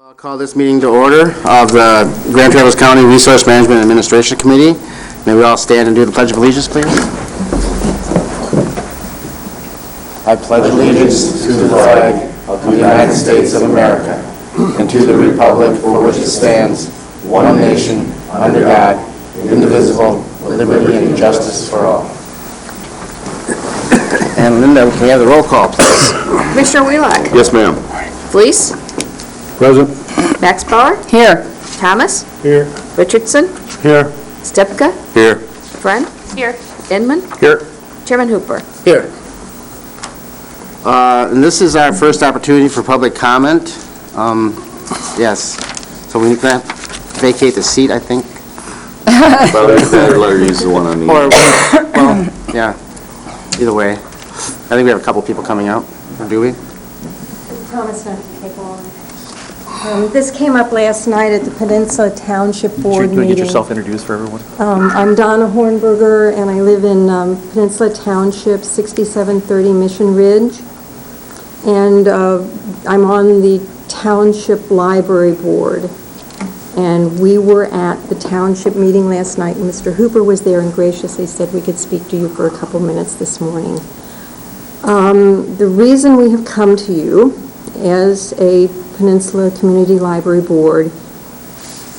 I'll call this meeting to order of the Grand Traverse County Resource Management Administration Committee. May we all stand and do the Pledge of Allegiance, please? I pledge allegiance to the flag of the United States of America and to the republic for which it stands, one nation, under God, indivisible, with liberty and justice for all. And Linda, can we have the roll call, please? Commissioner Wheelock. Yes, ma'am. Fleece. Present. Max Bauer. Here. Thomas. Here. Richardson. Here. Stepka. Here. Friend. Here. Inman. Here. Chairman Hooper. Here. And this is our first opportunity for public comment. Yes. So we can vacate the seat, I think. Better let her use the one on the... Or, well, yeah. Either way. I think we have a couple people coming out. Or do we? Thomas, not to take long. This came up last night at the Peninsula Township Board meeting. Can you get yourself introduced for everyone? I'm Donna Hornberger, and I live in Peninsula Township, 6730 Mission Ridge. And I'm on the Township Library Board. And we were at the township meeting last night, and Mr. Hooper was there and graciously said we could speak to you for a couple minutes this morning. The reason we have come to you as a Peninsula Community Library Board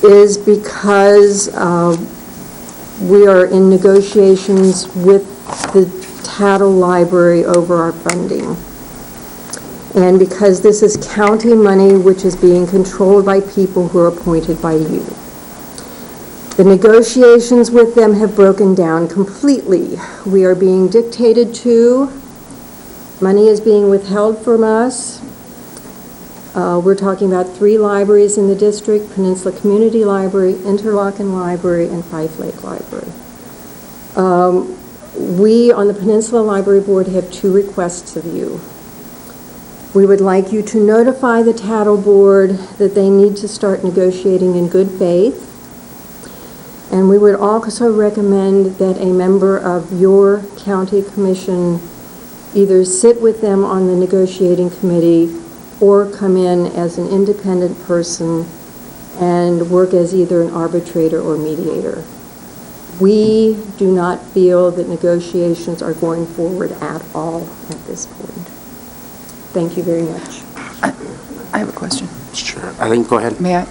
is because we are in negotiations with the Tattle Library over our funding. And because this is county money which is being controlled by people who are appointed by you. The negotiations with them have broken down completely. We are being dictated to. Money is being withheld from us. We're talking about 3 libraries in the district: Peninsula Community Library, Interlochen Library, and Fife Lake Library. We on the Peninsula Library Board have 2 requests of you. We would like you to notify the Tattle Board that they need to start negotiating in good faith. And we would also recommend that a member of your county commission either sit with them on the negotiating committee or come in as an independent person and work as either an arbitrator or mediator. We do not feel that negotiations are going forward at all at this point. Thank you very much. I have a question. Sure. I think, go ahead. May I?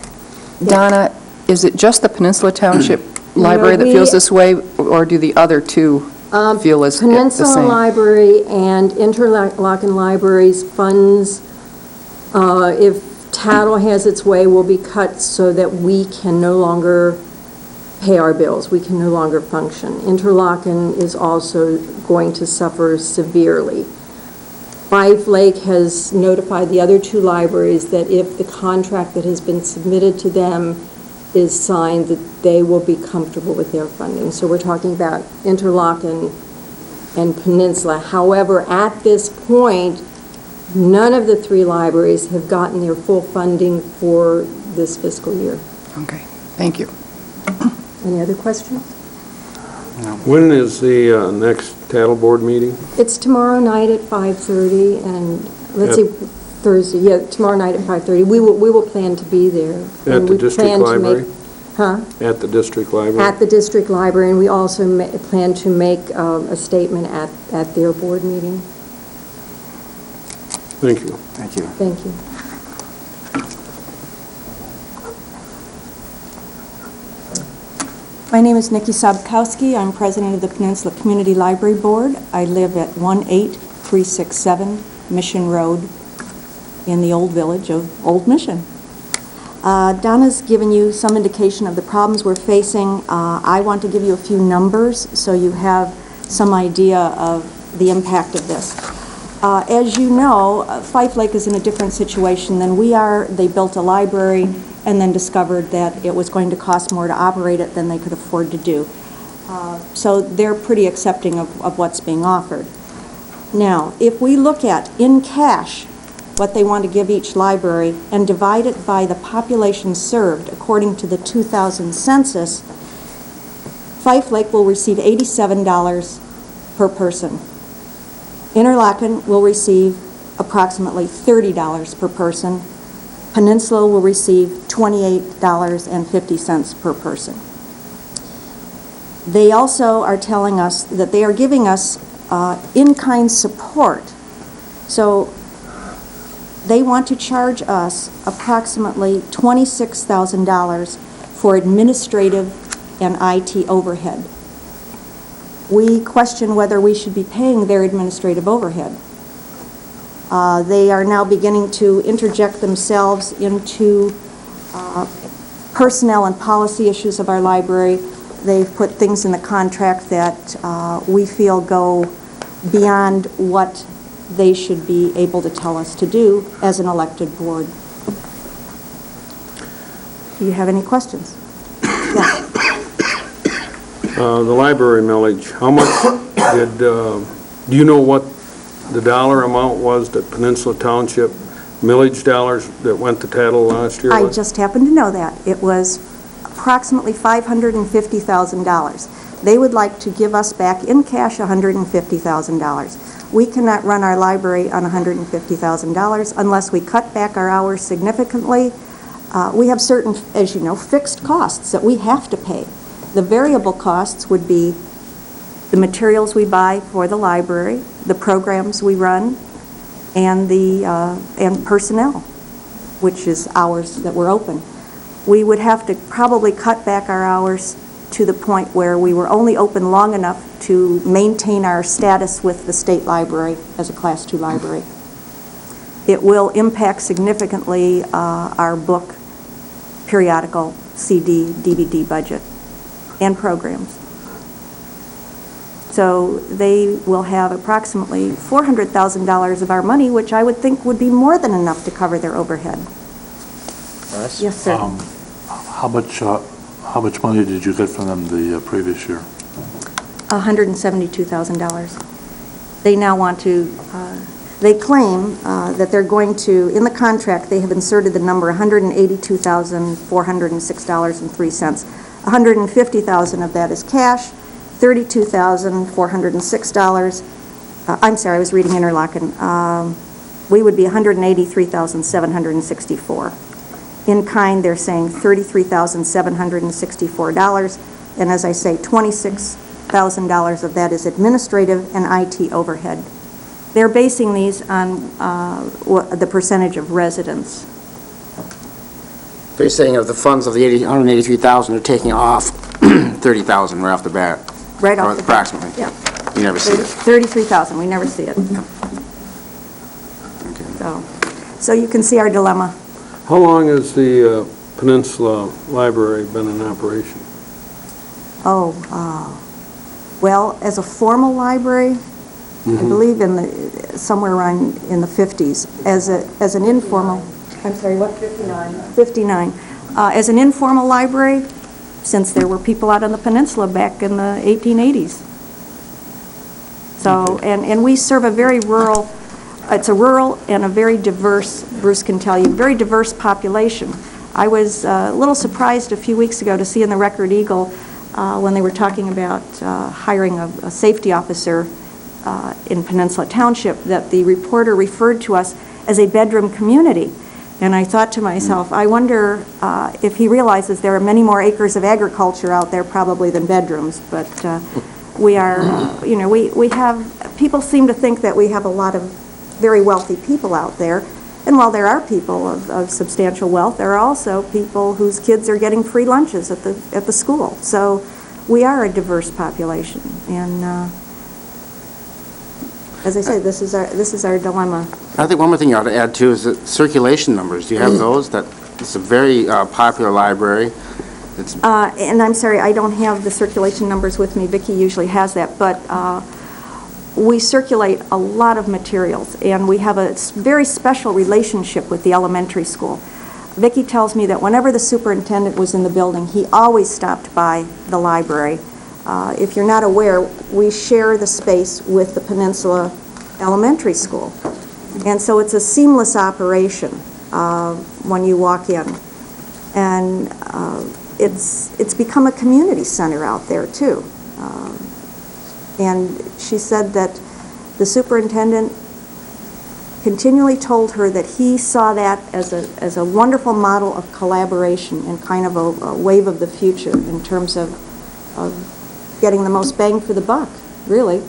Donna, is it just the Peninsula Township Library that feels this way, or do the other 2 feel the same? Peninsula Library and Interlochen Libraries funds, if Tattle has its way, will be cut so that we can no longer pay our bills. We can no longer function. Interlochen is also going to suffer severely. Fife Lake has notified the other 2 libraries that if the contract that has been submitted to them is signed, that they will be comfortable with their funding. So we're talking about Interlochen and Peninsula. However, at this point, none of the 3 libraries have gotten their full funding for this fiscal year. Okay, thank you. Any other questions? When is the next Tattle Board meeting? It's tomorrow night at 5:30, and let's see, Thursday, yeah, tomorrow night at 5:30. We will plan to be there. At the district library? Huh? At the district library? At the district library, and we also plan to make a statement at their board meeting. Thank you. Thank you. Thank you. My name is Nikki Sobkowski. I'm president of the Peninsula Community Library Board. I live at 18367 Mission Road in the old village of Old Mission. Donna's given you some indication of the problems we're facing. I want to give you a few numbers so you have some idea of the impact of this. As you know, Fife Lake is in a different situation than we are. They built a library and then discovered that it was going to cost more to operate it than they could afford to do. So they're pretty accepting of what's being offered. Now, if we look at, in cash, what they want to give each library and divide it by the population served according to the 2000 census, Fife Lake will receive $87 per person. Interlochen will receive approximately $30 per person. Peninsula will receive $28.50 per person. They also are telling us that they are giving us in-kind support. So they want to charge us approximately $26,000 for administrative and IT overhead. We question whether we should be paying their administrative overhead. They are now beginning to interject themselves into personnel and policy issues of our library. They've put things in the contract that we feel go beyond what they should be able to tell us to do as an elected board. Do you have any questions? Yes. The library millage, how much did, do you know what the dollar amount was that Peninsula Township millage dollars that went to Tattle last year? I just happened to know that. It was approximately $550,000. They would like to give us back in cash $150,000. We cannot run our library on $150,000 unless we cut back our hours significantly. We have certain, as you know, fixed costs that we have to pay. The variable costs would be the materials we buy for the library, the programs we run, and and personnel, which is hours that we're open. We would have to probably cut back our hours to the point where we were only open long enough to maintain our status with the state library as a Class II library. It will impact significantly our book, periodical, CD, DVD budget, and programs. So they will have approximately $400,000 of our money, which I would think would be more than enough to cover their overhead. Yes, sir. How much money did you get from them the previous year? $172,000. They now want to, they claim that they're going to, in the contract, they have inserted the number $182,406.03. $150,000 of that is cash, $32,406. I'm sorry, I was reading Interlochen. We would be $183,764. In kind, they're saying $33,764, and as I say, $26,000 of that is administrative and IT overhead. They're basing these on the percentage of residents. They're saying of the funds of the 183,000, they're taking off 30,000 right off the bat. Right off the bat. Approximately. Yeah. You never see it. 33,000, we never see it. So you can see our dilemma. How long has the Peninsula Library been in operation? Well, as a formal library, I believe somewhere around in the 50s. As an informal, I'm sorry, what? 59. As an informal library, since there were people out on the peninsula back in the 1880s. So, and we serve a very rural, it's a rural and a very diverse, Bruce can tell you, very diverse population. I was a little surprised a few weeks ago to see in the Record Eagle when they were talking about hiring a safety officer in Peninsula Township that the reporter referred to us as a bedroom community. And I thought to myself, I wonder if he realizes there are many more acres of agriculture out there probably than bedrooms. But we are, we have, people seem to think that we have a lot of very wealthy people out there. And while there are people of substantial wealth, there are also people whose kids are getting free lunches at the school. So we are a diverse population. And as I say, this is our dilemma. I think one more thing you ought to add, too, is the circulation numbers. Do you have those? It's a very popular library. And I'm sorry, I don't have the circulation numbers with me. Vicki usually has that. But we circulate a lot of materials, and we have a very special relationship with the elementary school. Vicki tells me that whenever the superintendent was in the building, he always stopped by the library. If you're not aware, we share the space with the Peninsula Elementary School. And so it's a seamless operation when you walk in. And it's become a community center out there, too. And she said that the superintendent continually told her that he saw that as a wonderful model of collaboration and kind of a wave of the future in terms of getting the most bang for the buck, really.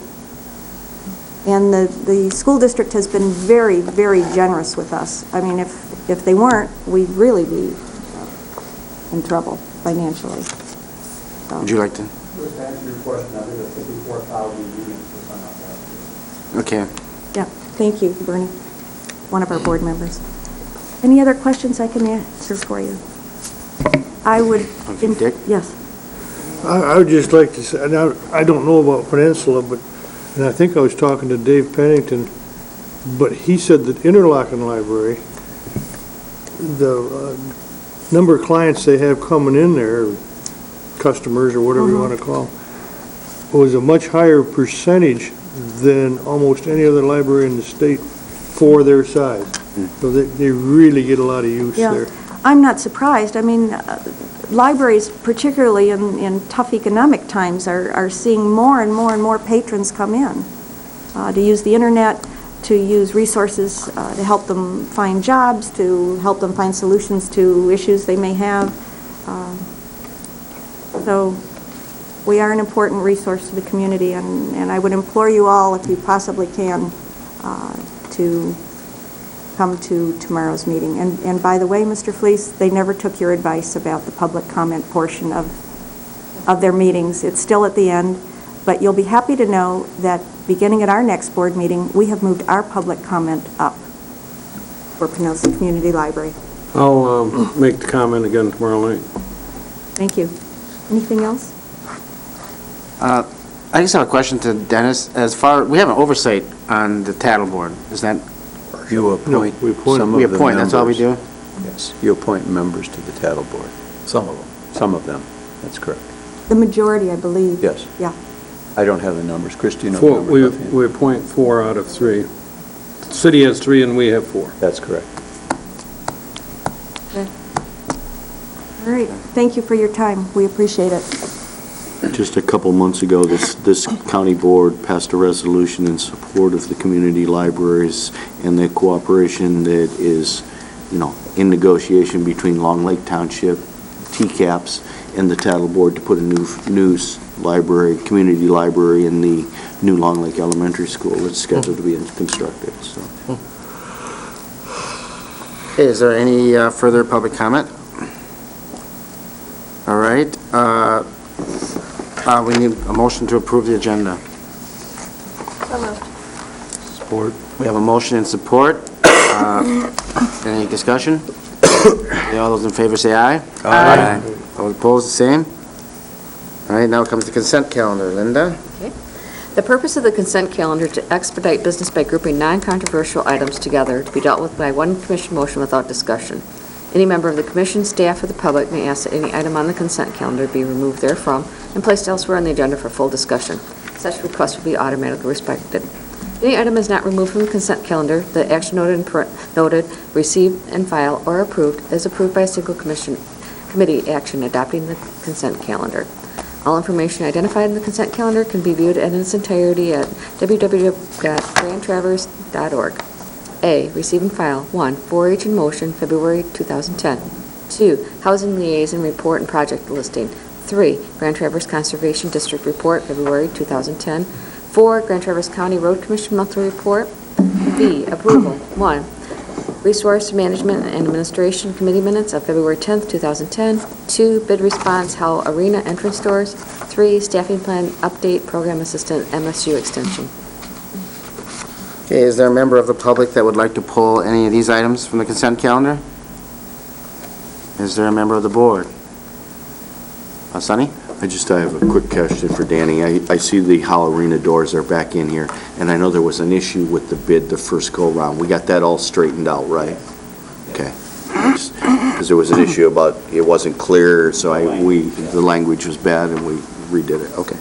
And the school district has been very, very generous with us. I mean, if they weren't, we'd really be in trouble financially. So. Would you like to? Just to answer your question, I think it's 54,000 units for Sun Out. Okay. Yeah, thank you, Bernie, one of our board members. Any other questions I can answer for you? I would... Okay, Dick? Yes. I would just like to say, now, I don't know about Peninsula, and I think I was talking to Dave Pennington, but he said that Interlochen Library, the number of clients they have coming in there, customers or whatever you want to call, was a much higher percentage than almost any other library in the state for their size. So they really get a lot of use Yeah. there. I'm not surprised. I mean, libraries, particularly in tough economic times, are seeing more and more and more patrons come in to use the internet, to use resources to help them find jobs, to help them find solutions to issues they may have. So we are an important resource to the community, and I would implore you all, if you possibly can, to come to tomorrow's meeting. And by the way, Mr. Fleece, they never took your advice about the public comment portion of their meetings. It's still at the end, but you'll be happy to know that beginning at our next board meeting, we have moved our public comment up for Peninsula Community Library. I'll make the comment again tomorrow night. Thank you. Anything else? I just have a question to Dennis. We have an oversight on the Tattle Board. Is that? You appoint we appoint. some of We the appoint, that's all we members. do? Yes, you appoint members to the Tattle Board. Some of them. Some of them, that's correct. The majority, I believe. Yes. Yeah. I don't have the numbers. Christie, you know the Four, numbers offhand? we appoint 4 out of 3. The city has 3 and we have 4. That's correct. All right. Thank you for your time. We appreciate it. Just a couple months ago, this county board passed a resolution in support of the community libraries and the cooperation that is, in negotiation between Long Lake Township, TCAPS, and the Tattle Board to put a new library, community library in the new Long Lake Elementary School. It's scheduled to be constructed, so. Okay, is there any further public comment? All right. We need a motion to approve the agenda. Support. We have a motion and support. Any discussion? Okay, all those in favor say aye. Aye. All opposed, the same? All right, now comes the consent calendar. Linda? The purpose of the consent calendar is to expedite business by grouping non-controversial items together to be dealt with by one commission motion without discussion. Any member of the commission, staff, or the public may ask that any item on the consent calendar be removed therefrom and placed elsewhere on the agenda for full discussion. Such request will be automatically respected. If any item is not removed from the consent calendar, the action noted, received and filed, or approved is approved by a single committee action adopting the consent calendar. All information identified in the consent calendar can be viewed in its entirety at www.grandtraverse.org. A, receive and file. 1, 4-H in motion, February 2010. 2, housing liaison report and project listing. 3, Grand Traverse Conservation District report, February 2010. 4, Grand Traverse County Road Commission monthly report. B, approval. 1, Resource Management and Administration Committee minutes of February 10th, 2010. 2, bid response, Howell Arena entrance doors. 3, staffing plan update, program assistant, MSU extension. Okay, is there a member of the public that would like to pull any of these items from the consent calendar? Is there a member of the board? Sonny? I have a quick question for Danny. I see the Howell Arena doors are back in here, and I know there was an issue with the bid the first go-round. We got that all straightened out, right? Okay. Because there was an issue about it wasn't clear, so the language was bad, and we redid it. Okay.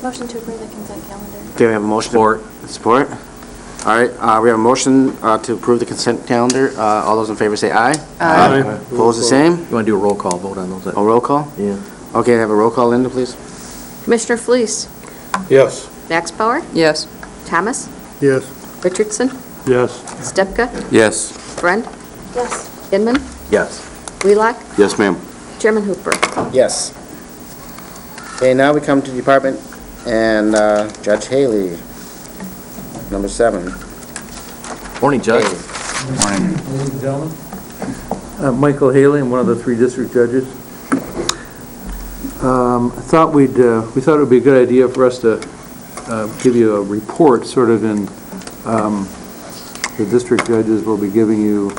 Motion to approve the consent calendar. Okay, we have a motion. Support. All right, we have a motion to approve the consent calendar. All those in favor say aye. Aye. Opposed, the same? You want to do a roll call vote on those? A roll call? Yeah. Okay, have a roll call, Linda, please. Commissioner Fleece, Yes. Maxbauer, Yes. Thomas, Yes. Richardson, Yes. Stepka? Yes. Friend? Yes. Inman? Yes. Wheelock? Yes, ma'am. Chairman Hooper? Yes. Okay, now we come to department and Judge Haley, number 7. Morning, Judge. Ladies and gentlemen, Michael Haley, I'm one of the 3 district judges. We thought it would be a good idea for us to give you a report, sort of in, the district judges will be giving you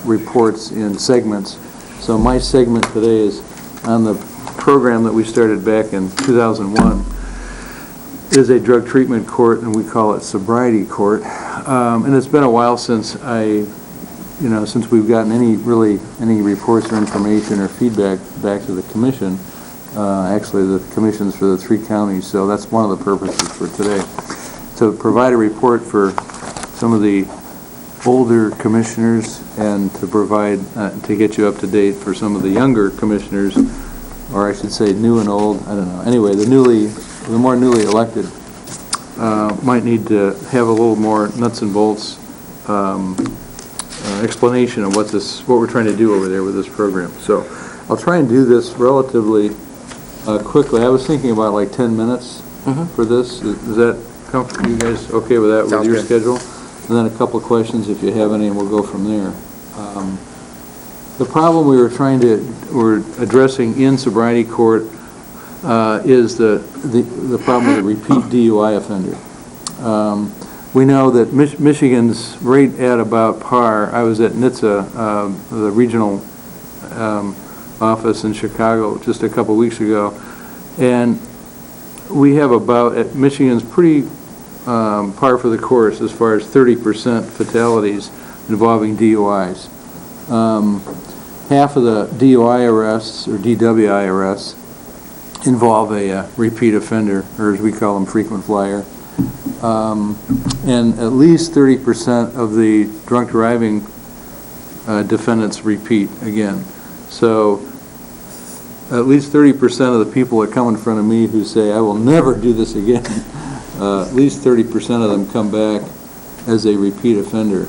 reports in segments. So my segment today is on the program that we started back in 2001. It is a drug treatment court, and we call it sobriety court. And it's been a while since since we've gotten any reports or information or feedback back to the commission. Actually, the commissions for the 3 counties, so that's one of the purposes for today. To provide a report for some of the older commissioners and to provide, to get you up to date for some of the younger commissioners, or I should say new and old, I don't know. Anyway, the more newly elected might need to have a little more nuts and bolts explanation of what we're trying to do over there with this program. So I'll try and do this relatively quickly. I was thinking about like 10 minutes for this. Is that comfortable? You guys okay with that? Sounds with your good. schedule? And then a couple of questions if you have any, and we'll go from there. The problem we're addressing in sobriety court is the problem of the repeat DUI offender. We know that Michigan's right at about par. I was at NHTSA, the regional office in Chicago just a couple weeks ago, and we have at Michigan's pretty par for the course as far as 30% fatalities involving DUIs. Half of the DUI arrests, or DWI arrests, involve a repeat offender, or as we call them, frequent flyer. And at least 30% of the drunk driving defendants repeat again. So at least 30% of the people that come in front of me who say, I will never do this again, at least 30% of them come back as a repeat offender.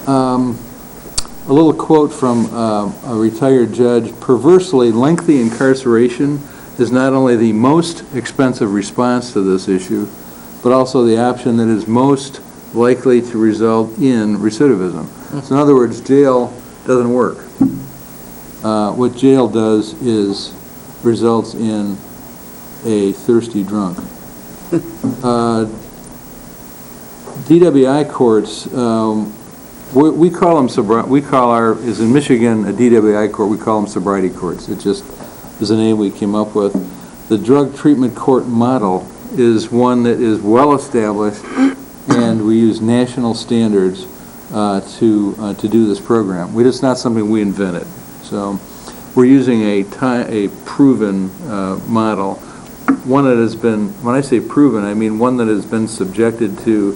A little quote from a retired judge: perversely, lengthy incarceration is not only the most expensive response to this issue, but also the option that is most likely to result in recidivism. So in other words, jail doesn't work. What jail does is results in a thirsty drunk. DWI courts, we call them is in Michigan a DWI court, we call them sobriety courts. It just is a name we came up with. The drug treatment court model is one that is well established, and we use national standards to do this program. It's not something we invented. So we're using a proven model, one that has been, when I say proven, I mean one that has been subjected to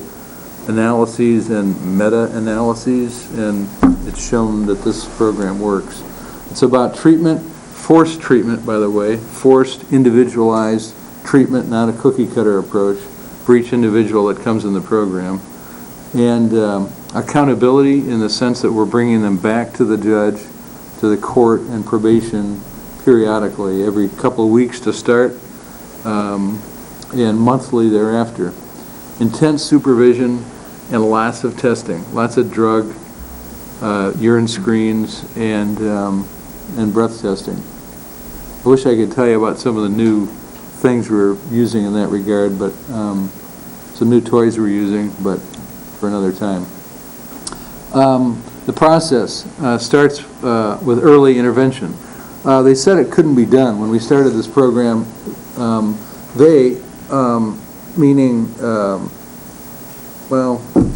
analyses and meta-analyses, and it's shown that this program works. It's about treatment, forced treatment, by the way, forced individualized treatment, not a cookie-cutter approach for each individual that comes in the program, and accountability in the sense that we're bringing them back to the judge, to the court, and probation periodically, every couple of weeks to start, and monthly thereafter. Intense supervision and lots of testing, lots of drug, urine screens, and breath testing. I wish I could tell you about some of the new things we're using in that regard, but some new toys we're using, but for another time. The process starts with early intervention. They said it couldn't be done when we started this program. Meaning,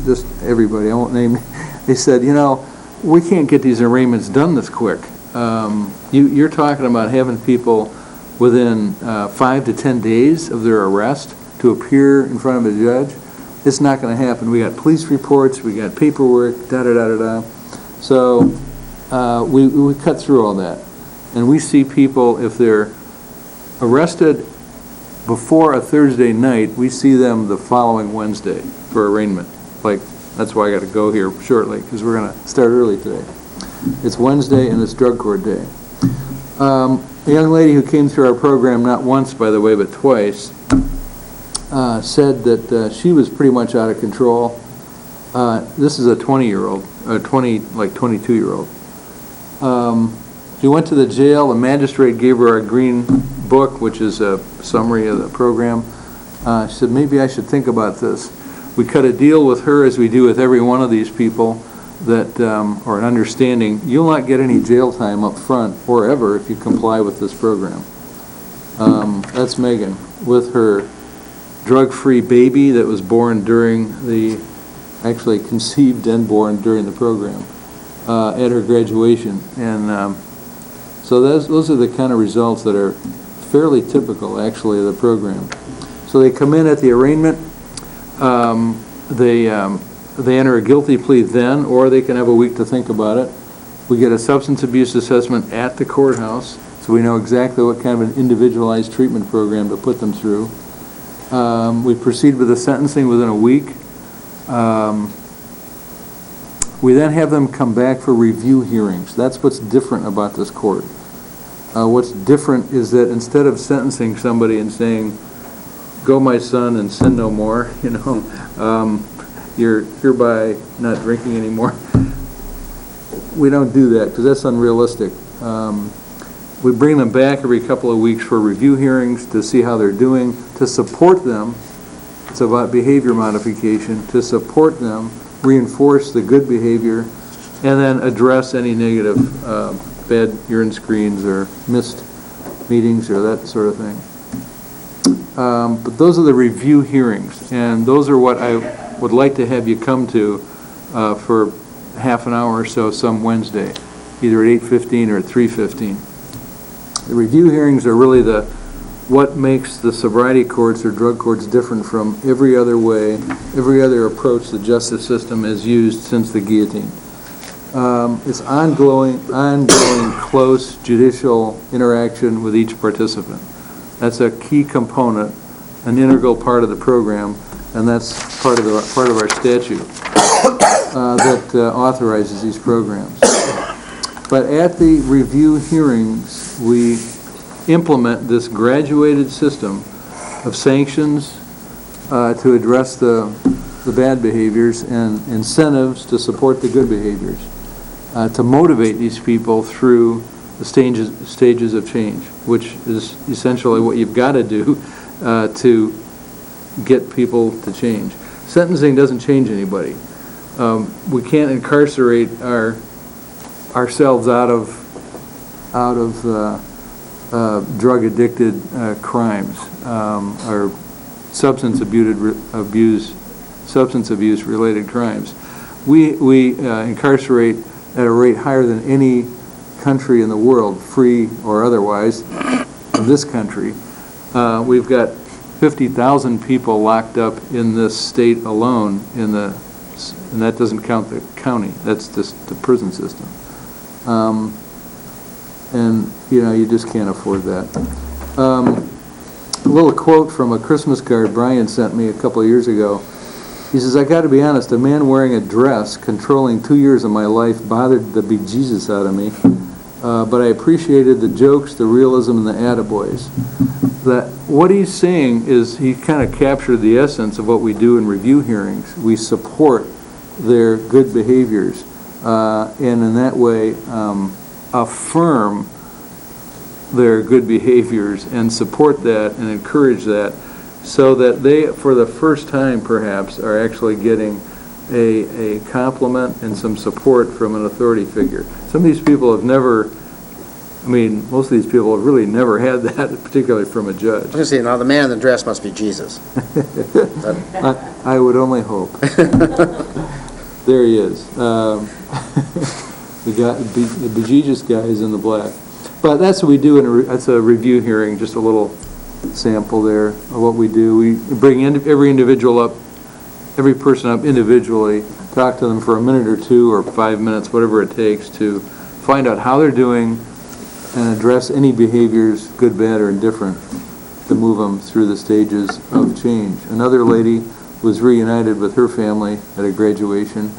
just everybody, I won't name, they said, we can't get these arraignments done this quick. You're talking about having people within 5 to 10 days of their arrest to appear in front of a judge. It's not going to happen. We got police reports, we got paperwork, da-da-da-da-da. So we cut through all that. And we see people, if they're arrested before a Thursday night, we see them the following Wednesday for arraignment, like That's why I got to go here shortly, because we're going to start early today. It's Wednesday, and it's Drug Court Day. A young lady who came through our program, not once, by the way, but twice, said that she was pretty much out of control. This is a 20-year-old, or 22-year-old. She went to the jail. The magistrate gave her a green book, which is a summary of the program. She said, maybe I should think about this. We cut a deal with her, as we do with every one of these people, that, or an understanding, you'll not get any jail time up front or ever if you comply with this program. That's Megan with her drug-free baby that was born during actually conceived and born during the program at her graduation. And so those are the kind of results that are fairly typical, actually, of the program. So they come in at the arraignment. They enter a guilty plea then, or they can have a week to think about it. We get a substance abuse assessment at the courthouse, so we know exactly what kind of an individualized treatment program to put them through. We proceed with the sentencing within a week. We then have them come back for review hearings. That's what's different about this court. What's different is that instead of sentencing somebody and saying, go my son and sin no more, you're hereby not drinking anymore. We don't do that because that's unrealistic. We bring them back every couple of weeks for review hearings to see how they're doing, to support them. It's about behavior modification, to support them, reinforce the good behavior, and then address any negative bad urine screens or missed meetings or that sort of thing. But those are the review hearings, and those are what I would like to have you come to for half an hour or so some Wednesday, either at 8:15 or at 3:15. The review hearings are really what makes the sobriety courts or drug courts different from every other approach the justice system has used since the guillotine. It's ongoing, close judicial interaction with each participant. That's a key component, an integral part of the program, and that's part of our statute that authorizes these programs. But at the review hearings, we implement this graduated system of sanctions to address the bad behaviors and incentives to support the good behaviors, to motivate these people through the stages of change, which is essentially what you've got to do to get people to change. Sentencing doesn't change anybody. We can't incarcerate ourselves out of drug-addicted crimes or substance abuse-related crimes. We incarcerate at a rate higher than any country in the world, free or otherwise, in this country. We've got 50,000 people locked up in this state alone, and that doesn't count the county. That's just the prison system. And you just can't afford that. A little quote from a Christmas card Brian sent me a couple of years ago. He says, I got to be honest, a man wearing a dress controlling 2 years of my life bothered the bejesus out of me, but I appreciated the jokes, the realism, and the attaboys. That what he's saying is he kind of captured the essence of what we do in review hearings. We support their good behaviors, and in that way affirm their good behaviors and support that and encourage that, so that they, for the first time perhaps, are actually getting a compliment and some support from an authority figure. Some of these people have never, most of these people have really never had that, particularly from a judge. I was going to say, now the man in the dress must be Jesus. I would only hope. There he is. The bejesus guy is in the black. But that's what we do, that's a review hearing, just a little sample there of what we do. We bring every person up individually, talk to them for a minute or two or 5 minutes, whatever it takes, to find out how they're doing and address any behaviors, good, bad, or indifferent, to move them through the stages of change. Another lady was reunited with her family at a graduation.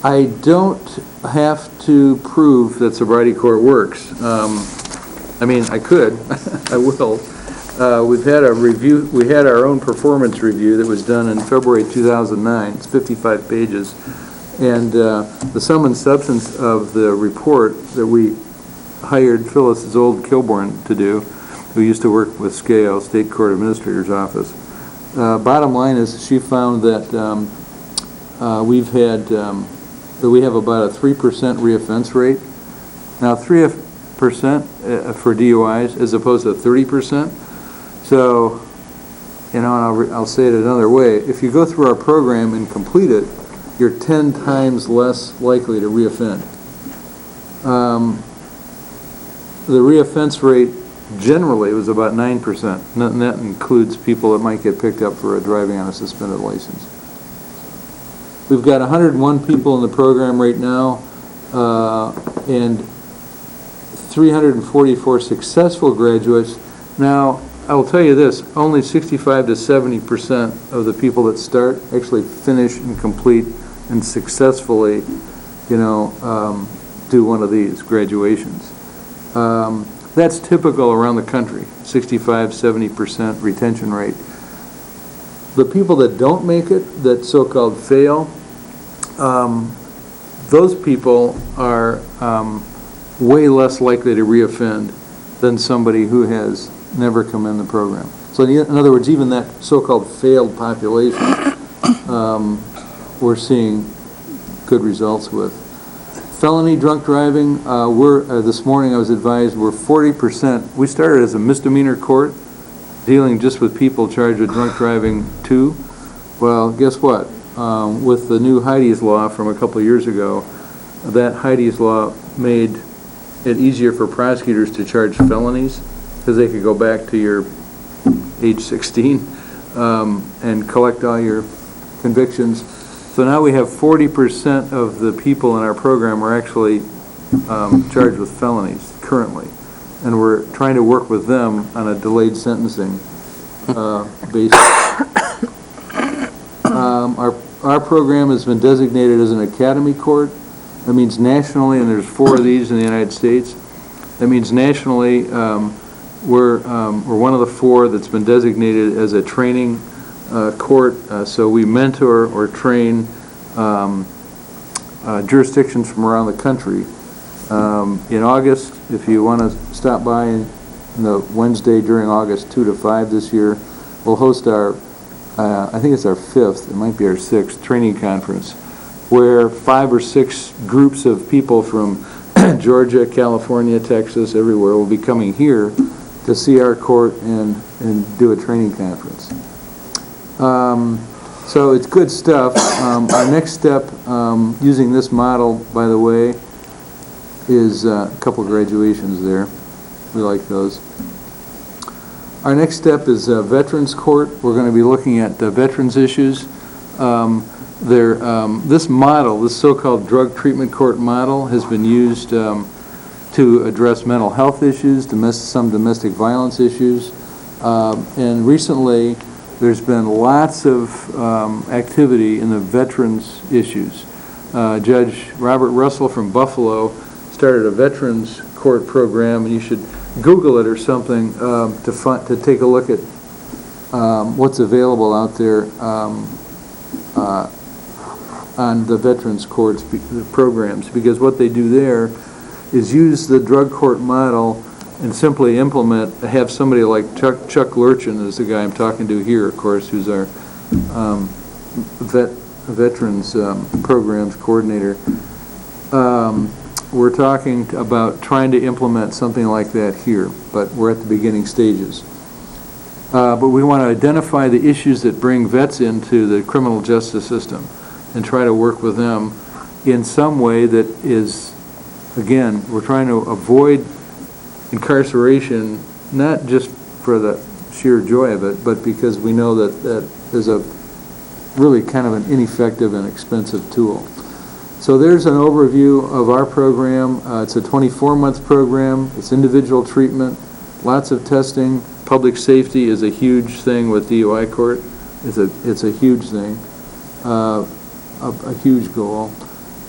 I don't have to prove that sobriety court works. I mean, I could, I will. We've had a review, we had our own performance review that was done in February 2009. It's 55 pages. And the sum and substance of the report that we hired Phyllis Zold-Kilborn to do, who used to work with SCAO, State Court Administrator's Office. Bottom line is she found that we have about a 3% reoffense rate. Now 3% for DUIs as opposed to 30%. So, you know, and I'll say it another way. If you go through our program and complete it, you're 10 times less likely to reoffend. The reoffense rate generally was about 9%. And that includes people that might get picked up for driving on a suspended license. We've got 101 people in the program right now, and 344 successful graduates. Now, I will tell you this, only 65 to 70% of the people that start actually finish and complete and successfully, you know, do one of these graduations. That's typical around the country, 65, 70% retention rate. The people that don't make it, that so-called fail, those people are way less likely to reoffend than somebody who has never come in the program. So in other words, even that so-called failed population, we're seeing good results with. Felony drunk driving, this morning I was advised we're 40%. We started as a misdemeanor court, dealing just with people charged with drunk driving too. Well, guess what? With the new Heidi's Law from a couple of years ago, that Heidi's Law made it easier for prosecutors to charge felonies because they could go back to your age 16 and collect all your convictions. So now we have 40% of the people in our program are actually charged with felonies currently, and we're trying to work with them on a delayed sentencing basis. Our program has been designated as an academy court. That means nationally, and there's 4 of these in the United States. That means nationally, we're one of the 4 that's been designated as a training court. So we mentor or train jurisdictions from around the country. In August, if you want to stop by on the Wednesday during August 2 to 5 this year, we'll host our, I think it's our 5th, it might be our 6th training conference, where 5 or 6 groups of people from Georgia, California, Texas, everywhere will be coming here to see our court and do a training conference. So it's good stuff. Our next step, using this model, by the way, is a couple graduations there. We like those. Our next step is Veterans Court. We're going to be looking at veterans issues. This model, this so-called drug treatment court model, has been used to address mental health issues, some domestic violence issues, and recently there's been lots of activity in the veterans issues. Judge Robert Russell from Buffalo started a veterans court program, and you should Google it or something to take a look at what's available out there on the veterans courts programs, because what they do there is use the drug court model and simply have somebody like Chuck Lurchin, is the guy I'm talking to here, of course, who's our veterans programs coordinator. We're talking about trying to implement something like that here, but we're at the beginning stages. But we want to identify the issues that bring vets into the criminal justice system and try to work with them in some way that is, again, we're trying to avoid incarceration, not just for the sheer joy of it, but because we know that is a really kind of an ineffective and expensive tool. So there's an overview of our program. It's a 24-month program. It's individual treatment, lots of testing, Public safety is a huge thing with DUI court. It's a huge thing, a huge goal.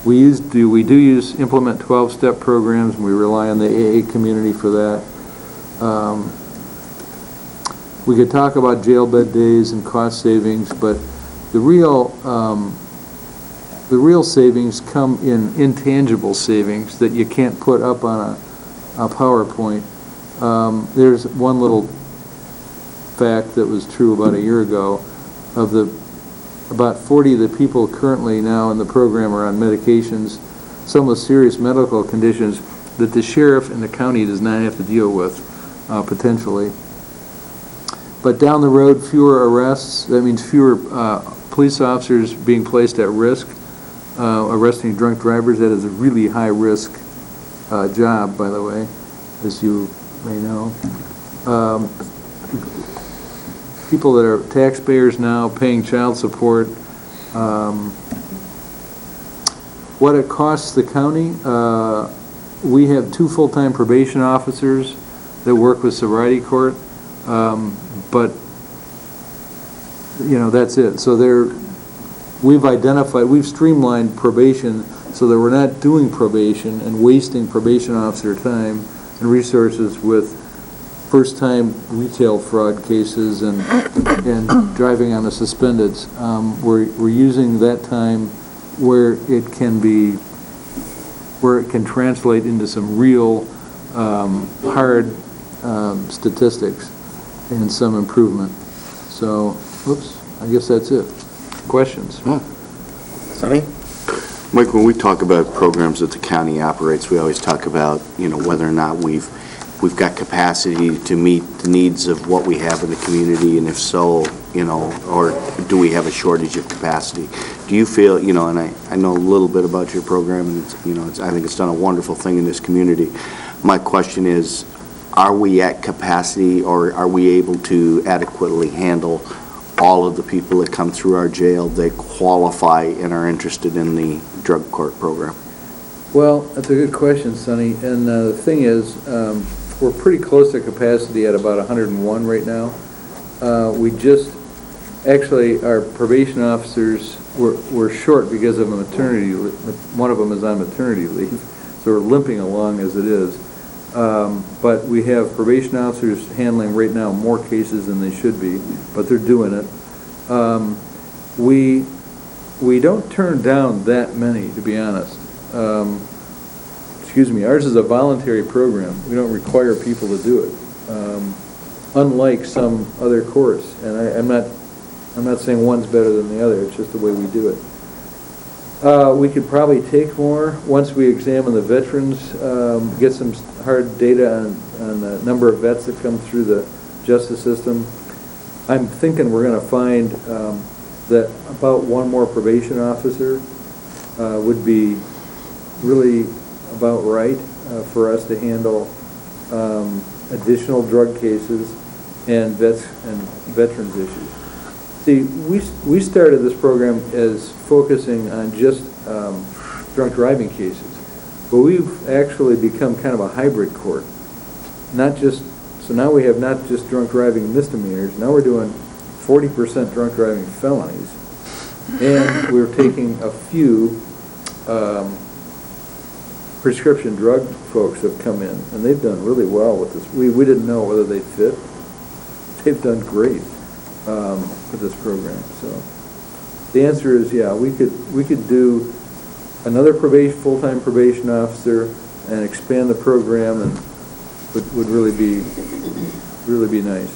We do implement 12-step programs, and we rely on the AA community for that. We could talk about jail bed days and cost savings, but the real savings come in intangible savings that you can't put up on a PowerPoint. There's one little fact that was true about a year ago. About 40 of the people currently now in the program are on medications, some with serious medical conditions that the sheriff and the county does not have to deal with, potentially. But down the road, fewer arrests, that means fewer police officers being placed at risk, arresting drunk drivers. That is a really high-risk job, by the way, as you may know. People that are taxpayers now paying child support. What it costs the county, we have 2 full-time probation officers that work with sobriety court, but that's it. So we've streamlined probation so that we're not doing probation and wasting probation officer time and resources with first-time retail fraud cases and driving on the suspendeds. We're using that time where it can translate into some real hard statistics and some improvement. So, I guess that's it. Questions? Sonny? Mike, when we talk about programs that the county operates, we always talk about, whether or not we've got capacity to meet the needs of what we have in the community, and if so, or do we have a shortage of capacity? Do you feel, and I know a little bit about your program, and I think it's done a wonderful thing in this community. My question is, are we at capacity, or are we able to adequately handle all of the people that come through our jail that qualify and are interested in the drug court program? Well, that's a good question, Sonny. And the thing is, we're pretty close to capacity at about 101 right now. Our probation officers were short because of a maternity. One of them is on maternity leave, so we're limping along as it is. But we have probation officers handling right now more cases than they should be, but they're doing it. We don't turn down that many, to be honest. Ours is a voluntary program. We don't require people to do it, unlike some other courts. And I'm not saying one's better than the other. It's just the way we do it. We could probably take more once we examine the veterans, get some hard data on the number of vets that come through the justice system. I'm thinking we're going to find that about one more probation officer would be really about right for us to handle additional drug cases and veterans issues. See, we started this program as focusing on just drunk driving cases, but we've actually become kind of a hybrid court. So now we have not just drunk driving misdemeanors, now we're doing 40% drunk driving felonies, and we're taking a few prescription drug folks have come in, and they've done really well with this. We didn't know whether they'd fit. They've done great with this program. So the answer is, yeah, we could do another full-time probation officer and expand the program, and would really be nice.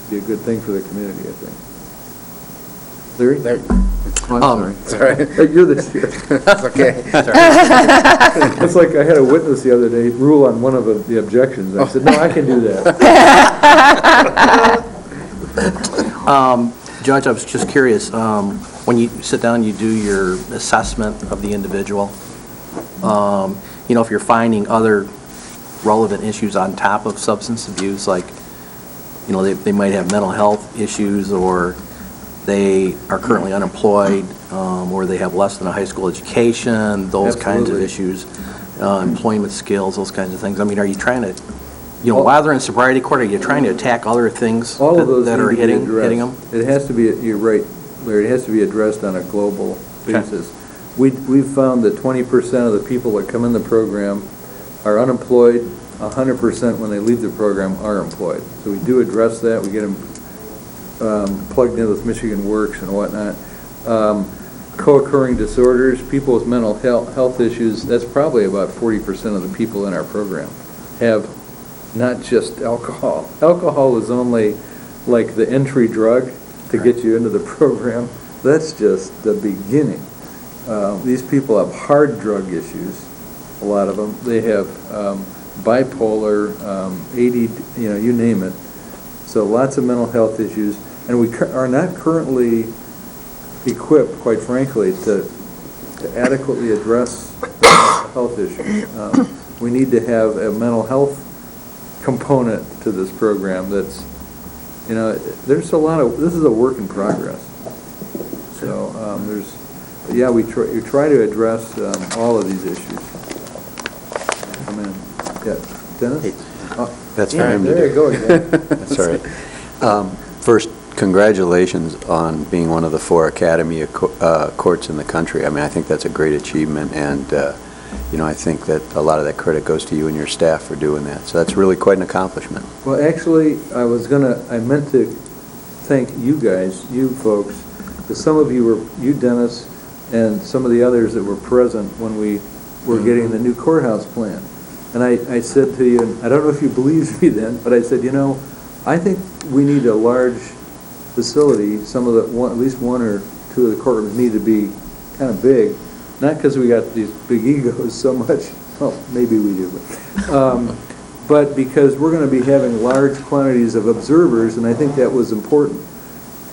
Be a good thing for the community, I think. Larry? Oh, I'm sorry. You're the chair. That's okay. It's like I had a witness the other day rule on one of the objections. I said, no, I can do that. Judge, I was just curious, when you sit down, you do your assessment of the individual. If you're finding other relevant issues on top of substance abuse, like, they might have mental health issues, or they are currently unemployed, or they have less than a high school education, those kinds of issues, employment skills, those kinds of things. I mean, are you trying to you know, while they're in sobriety court, are you trying to attack other things All of those that need are to be hitting addressed. them? It has to be, you're right, Larry, it has to be addressed on a global basis. We've found that 20% of the people that come in the program are unemployed, 100% when they leave the program are employed. So we do address that, we get them plugged in with Michigan Works and whatnot. Co-occurring disorders, people with mental health issues, that's probably about 40% of the people in our program have not just alcohol. Alcohol is only like the entry drug to get you into the program. That's just the beginning. These people have hard drug issues, a lot of them. They have bipolar, ADD, you know, you name it. So lots of mental health issues. And we are not currently equipped, quite frankly, to adequately address health issues. We need to have a mental health component to this program that's, you know, there's a lot of, this is a work in progress. So yeah, we try to address all of these issues. Yeah, Dennis? That's Yeah, for him to do. there you go again. That's all right. First, congratulations on being one of the 4 academy courts in the country. I mean, I think that's a great achievement, and you know, I think that a lot of that credit goes to you and your staff for doing that. So that's really quite an accomplishment. Well, actually, I meant to thank you guys, you folks, because some of you were, you Dennis, and some of the others that were present when we were getting the new courthouse plan. And I said to you, and I don't know if you believed me then, but I said, you know, I think we need a large facility. Some of the, at least 1 or 2 of the courtrooms need to be kind of big. Not because we got these big egos so much, well, maybe we do, but because we're going to be having large quantities of observers, and I think that was important.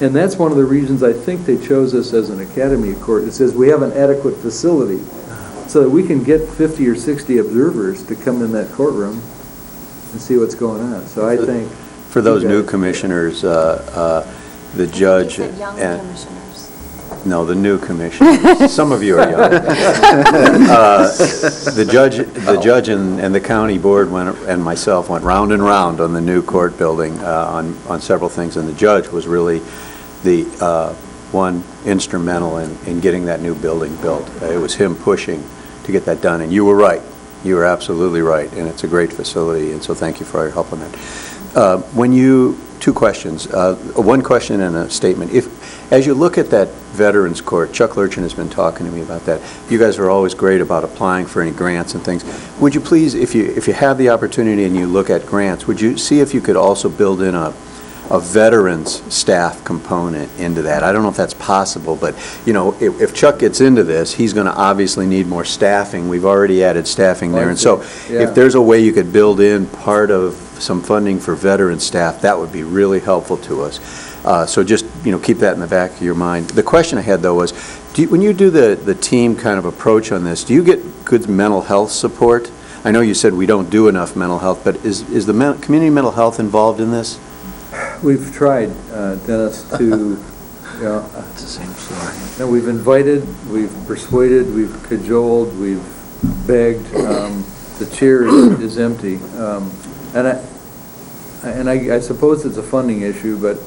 And that's one of the reasons I think they chose us as an academy court. It says we have an adequate facility so that we can get 50 or 60 observers to come in that courtroom and see what's going on. So I think... For those new commissioners, the judge You said young and... commissioners. No, the new commissioners. Some of you are young. The judge and the county board and myself went round and round on the new court building on several things, and the judge was really the one instrumental in getting that new building built. It was him pushing to get that done, and you were right. You were absolutely right, and it's a great facility, and so thank you for all your help on that. Two questions. One question and a statement. As you look at that Veterans Court, Chuck Lurchin has been talking to me about that. You guys are always great about applying for any grants and things. Would you please, if you have the opportunity and you look at grants, would you see if you could also build in a veterans staff component into that? I don't know if that's possible, but you know, if Chuck gets into this, he's going to obviously need more staffing. We've already added staffing there, and so if there's a way you could build in part of some funding for veteran staff, that would be really helpful to us. So just, you know, keep that in the back of your mind. The question I had, though, was, when you do the team kind of approach on this, do you get good mental health support? I know you said we don't do enough mental health, but is the community mental health involved in this? We've tried, Dennis, to, you know... It's the same story. No, we've invited, we've persuaded, we've cajoled, we've begged. The chair is empty. And I suppose it's a funding issue, but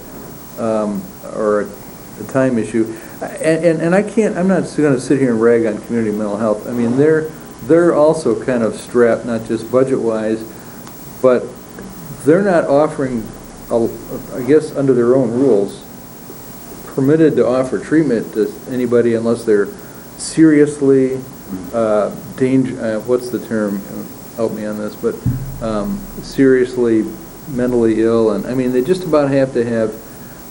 or a time issue. And I can't. I'm not going to sit here and rag on community mental health. I mean, they're also kind of strapped, not just budget-wise, but they're not offering, I guess, under their own rules, permitted to offer treatment to anybody unless they're seriously what's the term? Help me on this, but seriously mentally ill, and I mean, they just about have to have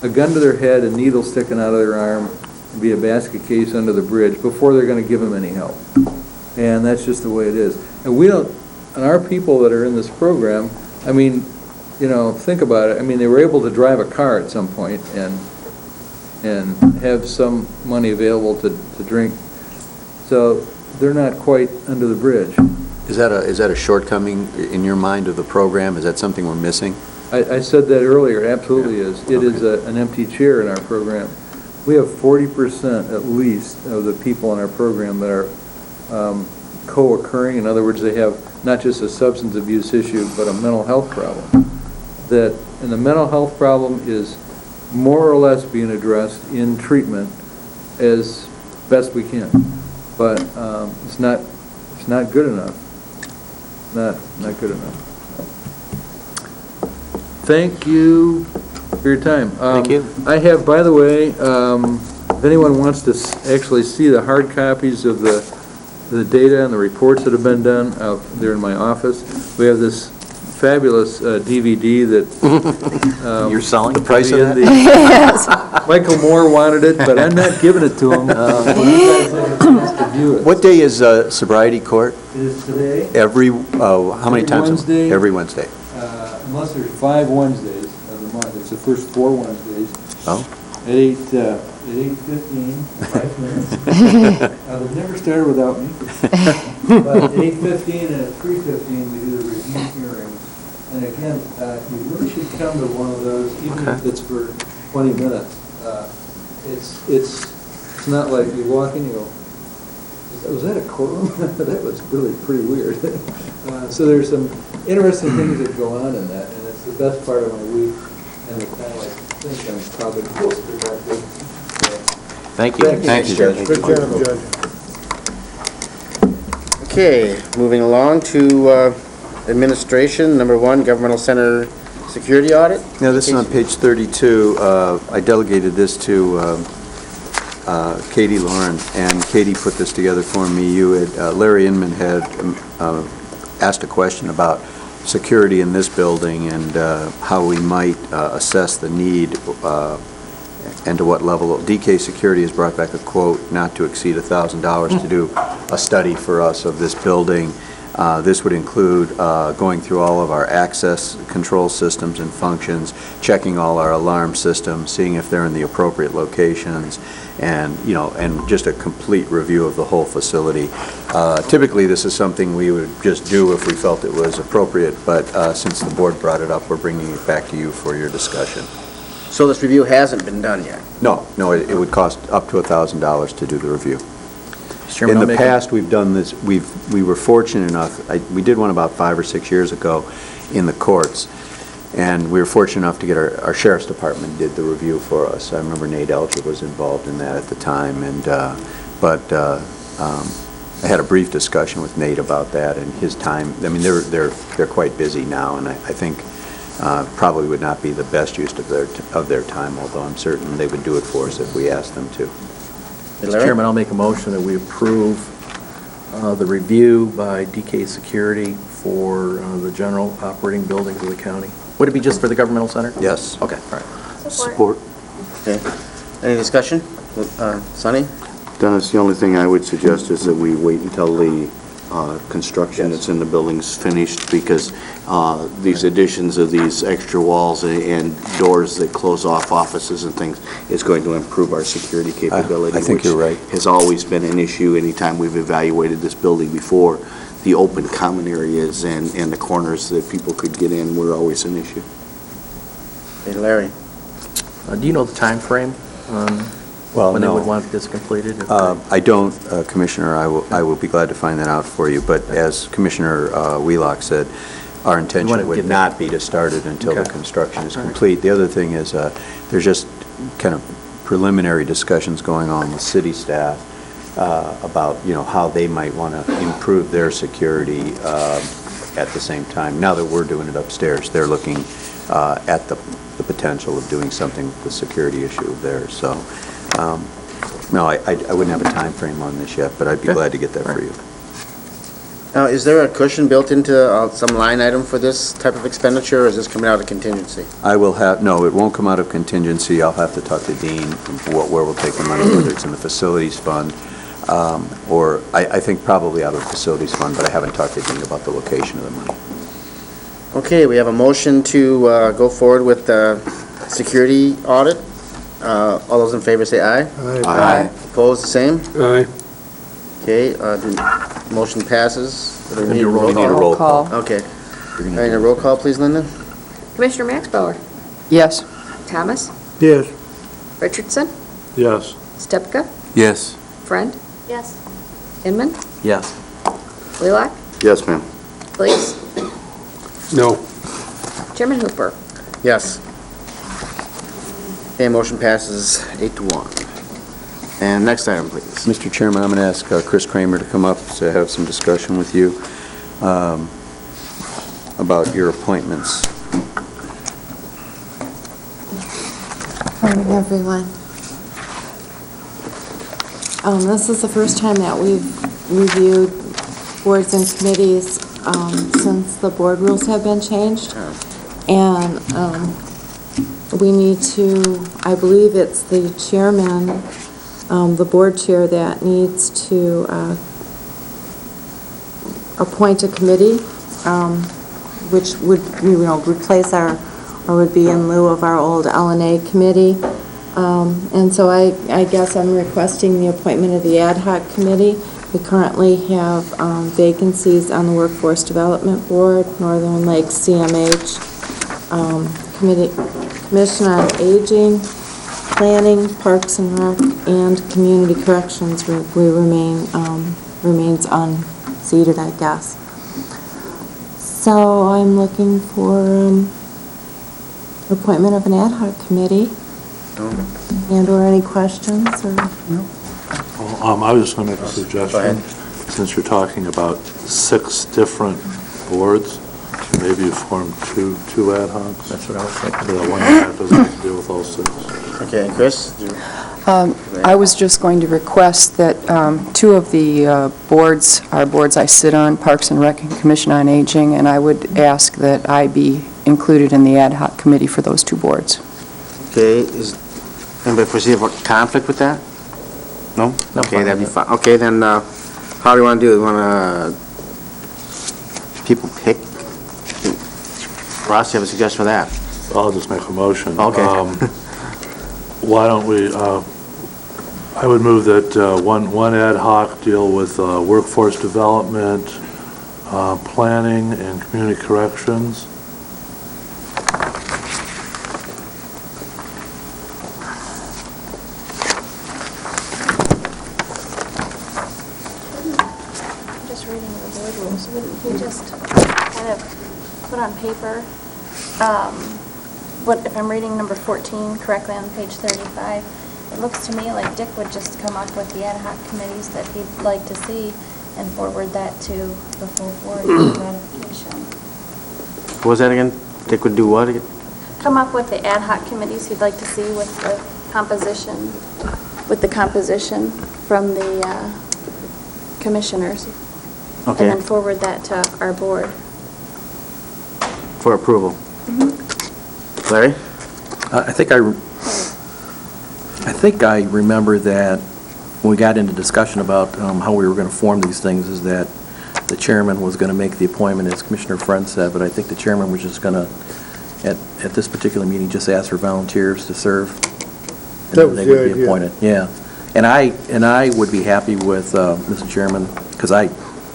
a gun to their head, a needle sticking out of their arm, and be a basket case under the bridge before they're going to give them any help. And that's just the way it is. And we don't, and our people that are in this program, I mean, you know, think about it. I mean, they were able to drive a car at some point and have some money available to drink. So they're not quite under the bridge. Is that a shortcoming in your mind of the program? Is that something we're missing? I said that earlier. It absolutely is. It is an empty chair in our program. We have 40% at least of the people in our program that are co-occurring. In other words, they have not just a substance abuse issue, but a mental health problem. And the mental health problem is more or less being addressed in treatment as best we can. But it's not good enough. Not good enough. Thank you for your time. Thank you. I have, by the way, if anyone wants to actually see the hard copies of the data and the reports that have been done out there in my office, we have this fabulous DVD that... You're selling? The price of that? Yes. Michael Moore wanted it, but I'm not giving it to him. You guys have a chance to view it. What day is sobriety court? It is today. How many times? Wednesday. Every Wednesday. Unless there's 5 Wednesdays of the month. It's the first 4 Wednesdays. Oh. At 8:15, 5 minutes. They've never started without me. But at 8:15 and at 3:15, we do the review hearings. And again, you really should come to one of those, even if it's for 20 minutes. It's not like you walk in, you go, was that a courtroom? That was really pretty weird. So there's some interesting things that go on in that, and it's the best part of my week, and it's kind of like, I think I'm probably most productive. Thank you. Thank you, Judge. Good job, Judge. Okay, moving along to administration. Number 1, governmental center security audit. Now, this is on page 32. I delegated this to Katie Lauren, and Katie put this together for me. Larry Inman had asked a question about security in this building and how we might assess the need and to what level. DK Security has brought back a quote not to exceed $1,000 to do a study for us of this building. This would include going through all of our access control systems and functions, checking all our alarm systems, seeing if they're in the appropriate locations, and just a complete review of the whole facility. Typically, this is something we would just do if we felt it was appropriate, but since the board brought it up, we're bringing it back to you for your discussion. So this review hasn't been done yet? No, it would cost up to $1,000 to do the review. Chairman, In the past, we've done this, we were fortunate enough, we did one about 5 or 6 years ago in the courts, and we were fortunate enough to get our sheriff's department did the review for us. I remember Nate Elcher was involved in that at the time, and I had a brief discussion with Nate about that and his time. I mean, they're quite busy now, and I think probably would not be the best use of their time, although I'm certain they would do it for us if we asked them to. Mr. Chairman, I'll make a motion that we approve the review by DK Security for the general operating buildings of the county. Would it be just for the governmental center? Yes. Okay, all right. Support. Okay. Any discussion? Sonny? Dennis, the only thing I would suggest is that we wait until the construction that's in the building's finished, because these additions of these extra walls and doors that close off offices and things is going to improve our security capability. I think you're right. Which has always been an issue anytime we've evaluated this building before. The open common areas and the corners that people could get in were always an issue. Hey, Larry? Do you know the time frame Well, when no. they would want this completed? I don't, Commissioner. I will be glad to find that out for you. But as Commissioner Wheelock said, our intention would not be to start it until the construction is complete. The other thing is there's just kind of preliminary discussions going on with city staff about how they might want to improve their security at the same time. Now that we're doing it upstairs, they're looking at the potential of doing something with the security issue there. So. No, I wouldn't have a time frame on this yet, but I'd be glad to get that for you. Now, is there a cushion built into some line item for this type of expenditure, or is this coming out of contingency? No, it won't come out of contingency. I'll have to talk to Dean where we'll take the money, whether it's in the facilities fund, or I think probably out of the facilities fund, but I haven't talked to Dean about the location of the money. Okay, we have a motion to go forward with the security audit. All those in favor say aye. Aye. Aye. Opposed, the same? Aye. Okay, motion passes. Do we need a We need a roll call. Okay. All right, a roll call, please, Linda? Commissioner Max Bauer, Yes. Thomas, Yes. Richardson, Yes. Stepka, Yes. Friend, Yes. Inman, Yes. Wheelock, Yes, ma'am. please. No. Chairman Hooper. Yes. Okay, motion passes 8-1. And next item, please. Mr. Chairman, I'm going to ask Chris Kramer to come up to have some discussion with you about your appointments. Morning, everyone. This is the first time that we've reviewed boards and committees since the board rules have been changed. And we need to, I believe it's the chairman, the board chair that needs to appoint a committee, which would, replace our, or would be in lieu of our old L&A committee. And so I guess I'm requesting the appointment of the ad hoc committee. We currently have vacancies on the Workforce Development Board, Northern Lakes CMH, Commission on Aging, Planning, Parks and Rec, and Community Corrections. We remains unseated, I guess. So I'm looking for appointment of an ad hoc committee. And/or any questions, or? No. Well, I was just going to make a suggestion. Since you're talking about 6 different boards, maybe you form two ad hocs. That's what I was thinking. The one ad hoc doesn't have to deal with all 6. Okay, and Chris? I was just going to request that 2 of the boards are boards I sit on, Parks and Rec and Commission on Aging, and I would ask that I be included in the ad hoc committee for those 2 boards. Okay, is anybody foresee a conflict with that? No? Okay, that'd be fine. Okay, then, how do you want to do it? You want to, people pick? Ross, you have a suggestion for that? I'll just make a motion. Okay. Why don't we, I would move that one ad hoc deal with workforce development, planning, and community corrections. Wouldn't you just kind of put on paper, what, if I'm reading number 14 correctly on page 35, it looks to me like Dick would just come up with the ad hoc committees that he'd like to see and forward that to the full board for ratification. What was that again? Dick would do what again? Come up with the ad hoc committees he'd like to see with the composition from the commissioners. Okay. And then forward that to our board. For approval. Larry? I think I remember that when we got into discussion about how we were going to form these things, is that the chairman was going to make the appointment, as Commissioner Friend said, but I think the chairman was just going to, at this particular meeting, just ask for volunteers to serve. And That was they the would be idea. appointed. Yeah. And I would be happy with, Mr. Chairman, because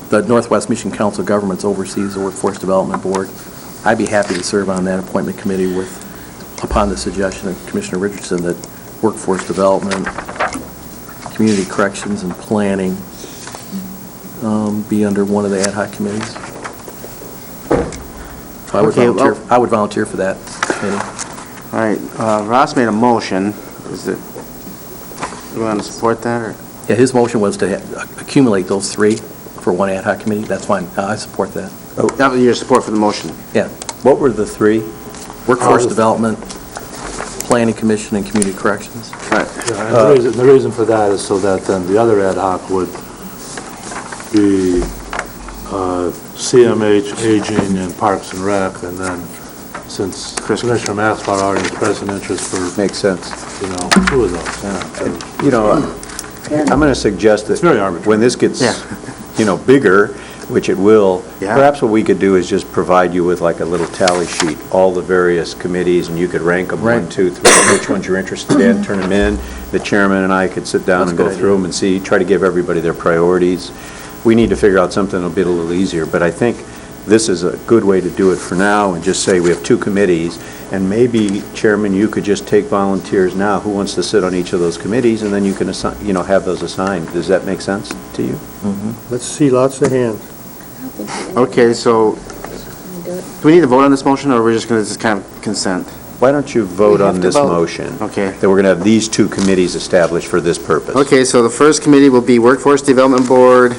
the Northwest Michigan Council of Governments oversees the Workforce Development Board. I'd be happy to serve on that appointment committee upon the suggestion of Commissioner Richardson, that workforce development, community corrections, and planning be under one of the ad hoc committees. So I would volunteer for that committee. All right, Ross made a motion. You want to support that, or? Yeah, his motion was to accumulate those 3 for one ad hoc committee. That's fine. I support that. Oh, that was your support for the motion. Yeah. What were the 3? Workforce development, planning commission, and community corrections. Right. Yeah, and the reason for that is so that then the other ad hoc would be CMH, Aging, and Parks and Rec, and then since Commissioner Maxwell already expressed an interest for... Makes sense. 2 of those, yeah. I'm going to suggest that It's very arbitrary. when this gets, bigger, which it will, Yeah. perhaps what we could do is just provide you with like a little tally sheet, all the various committees, and you could rank them, 1, 2, 3, which ones you're interested in, turn them in. The chairman and I could sit down and go through them and try to give everybody their priorities. We need to figure out something that'll be a little easier, but I think this is a good way to do it for now, and just say we have 2 committees, and maybe, Chairman, you could just take volunteers now, who wants to sit on each of those committees, and then you can have those assigned. Does that make sense to you? Let's see lots of hands. Okay, so, do we need to vote on this motion, or we're just going to just kind of consent? Why don't you vote We have on to this vote. motion? Okay. That we're going to have these two committees established for this purpose. Okay, so the first committee will be Workforce Development Board,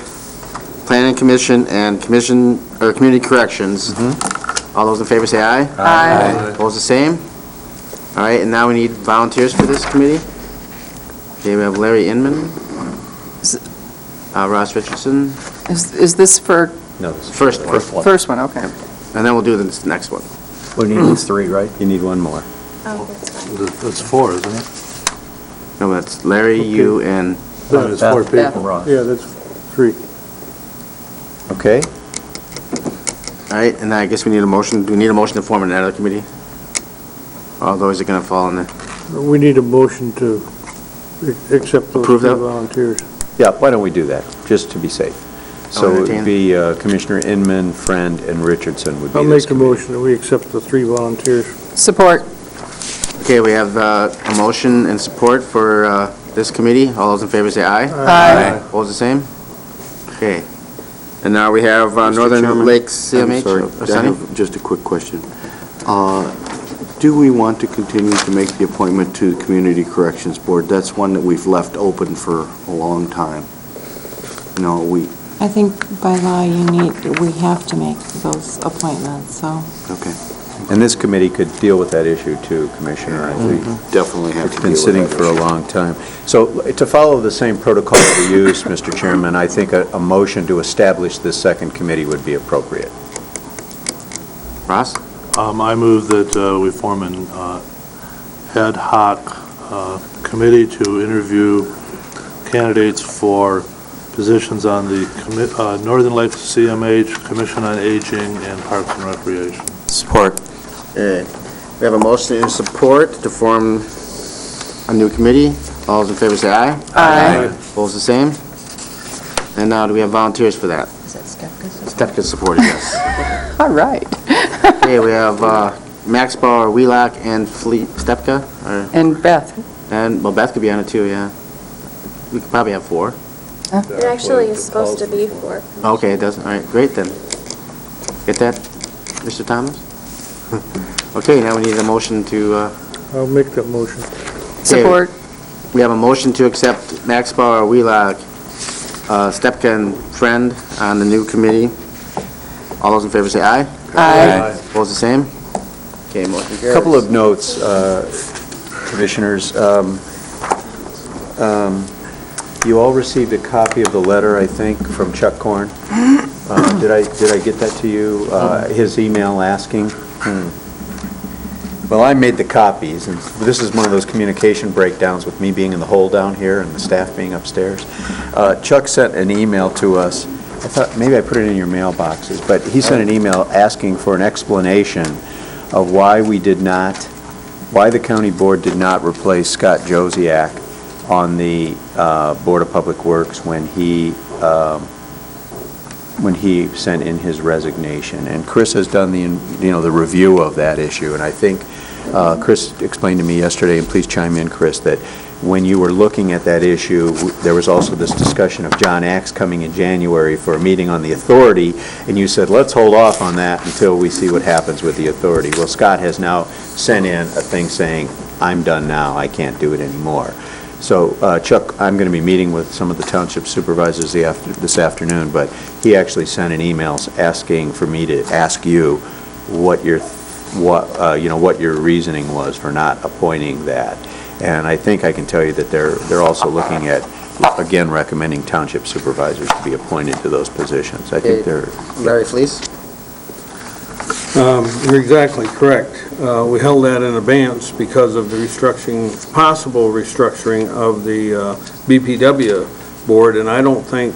Planning Commission, and Community Corrections. All those in favor say aye. Aye. Opposed, the same? All right, and now we need volunteers for this committee. Okay, we have Larry Inman, Ross Richardson, Is this for No, this is first one, first one? Okay. and then we'll do the next one. We need these three, right? You need one more. Oh, that's fine. That's four, isn't it? No, that's Larry, you, and, Then it's four Beth people. and Ross. Yeah, that's 3. Okay? all right, and I guess we need a motion. Do we need a motion to form another committee? All those are going to fall in there. We need a motion to accept those Approve 3 that? volunteers. Yeah, why don't we do that, just to be safe? So it would be Commissioner Inman, Friend, and Richardson would be I'll this make the committee. motion that we accept the 3 volunteers. Support. Okay, we have a motion and support for this committee. All those in favor say aye. Aye. Opposed, the same? Okay. And now we have Mr. Northern Chairman, Lakes I'm CMH. sorry, Oh, I Sonny? have just a quick question. Do we want to continue to make the appointment to the Community Corrections Board? That's one that we've left open for a long time. No, I think by law we have to make those appointments, so. okay. And this committee could deal with that issue too, Commissioner. I think Definitely have to it's deal been with sitting that for a issue. long time. So to follow the same protocol we use, Mr. Chairman, I think a motion to establish this second committee would be appropriate. Ross? I move that we form an ad hoc committee to interview candidates for positions on the Northern Lakes CMH, Commission on Aging, and Parks and Recreation. Support. We have a motion and support to form a new committee. All those in favor say aye. Aye. Opposed, the same? And now do we have volunteers for that? Is that Stepka? Stepka supported, yes. All right. Okay, we have Max Bauer, Wheelock, and Fleet Stepka. And Beth. And, well, Beth could be on it too, yeah. We could probably have 4. It actually is supposed to be 4. Okay, it does, all right, great then. Get that, Mr. Thomas? Okay, now we need a motion to, I'll make that motion. Support. we have a motion to accept Max Bauer, Wheelock, Stepka, and Friend on the new committee. All those in favor say aye. Aye. Opposed, the same? Okay, motion A carries. couple of notes, Commissioners. You all received a copy of the letter, I think, from Chuck Korn. Did I get that to you? His email asking? Well, I made the copies, and this is one of those communication breakdowns with me being in the hole down here and the staff being upstairs. Chuck sent an email to us. I thought maybe I put it in your mailboxes, but he sent an email asking for an explanation of why the county board did not replace Scott Josiak on the Board of Public Works when he sent in his resignation. And Chris has done the review of that issue, and I think Chris explained to me yesterday, and please chime in, Chris, that when you were looking at that issue, there was also this discussion of John Axe coming in January for a meeting on the authority, and you said, let's hold off on that until we see what happens with the authority. Well, Scott has now sent in a thing saying, I'm done now, I can't do it anymore. So, Chuck, I'm going to be meeting with some of the township supervisors this afternoon, but he actually sent an email asking for me to ask you what your reasoning was for not appointing that. And I think I can tell you that they're also looking at, again, recommending township supervisors to be appointed to those positions. I think they're... Larry Fleece? You're exactly correct. We held that in abeyance because of the possible restructuring of the BPW board, and I don't think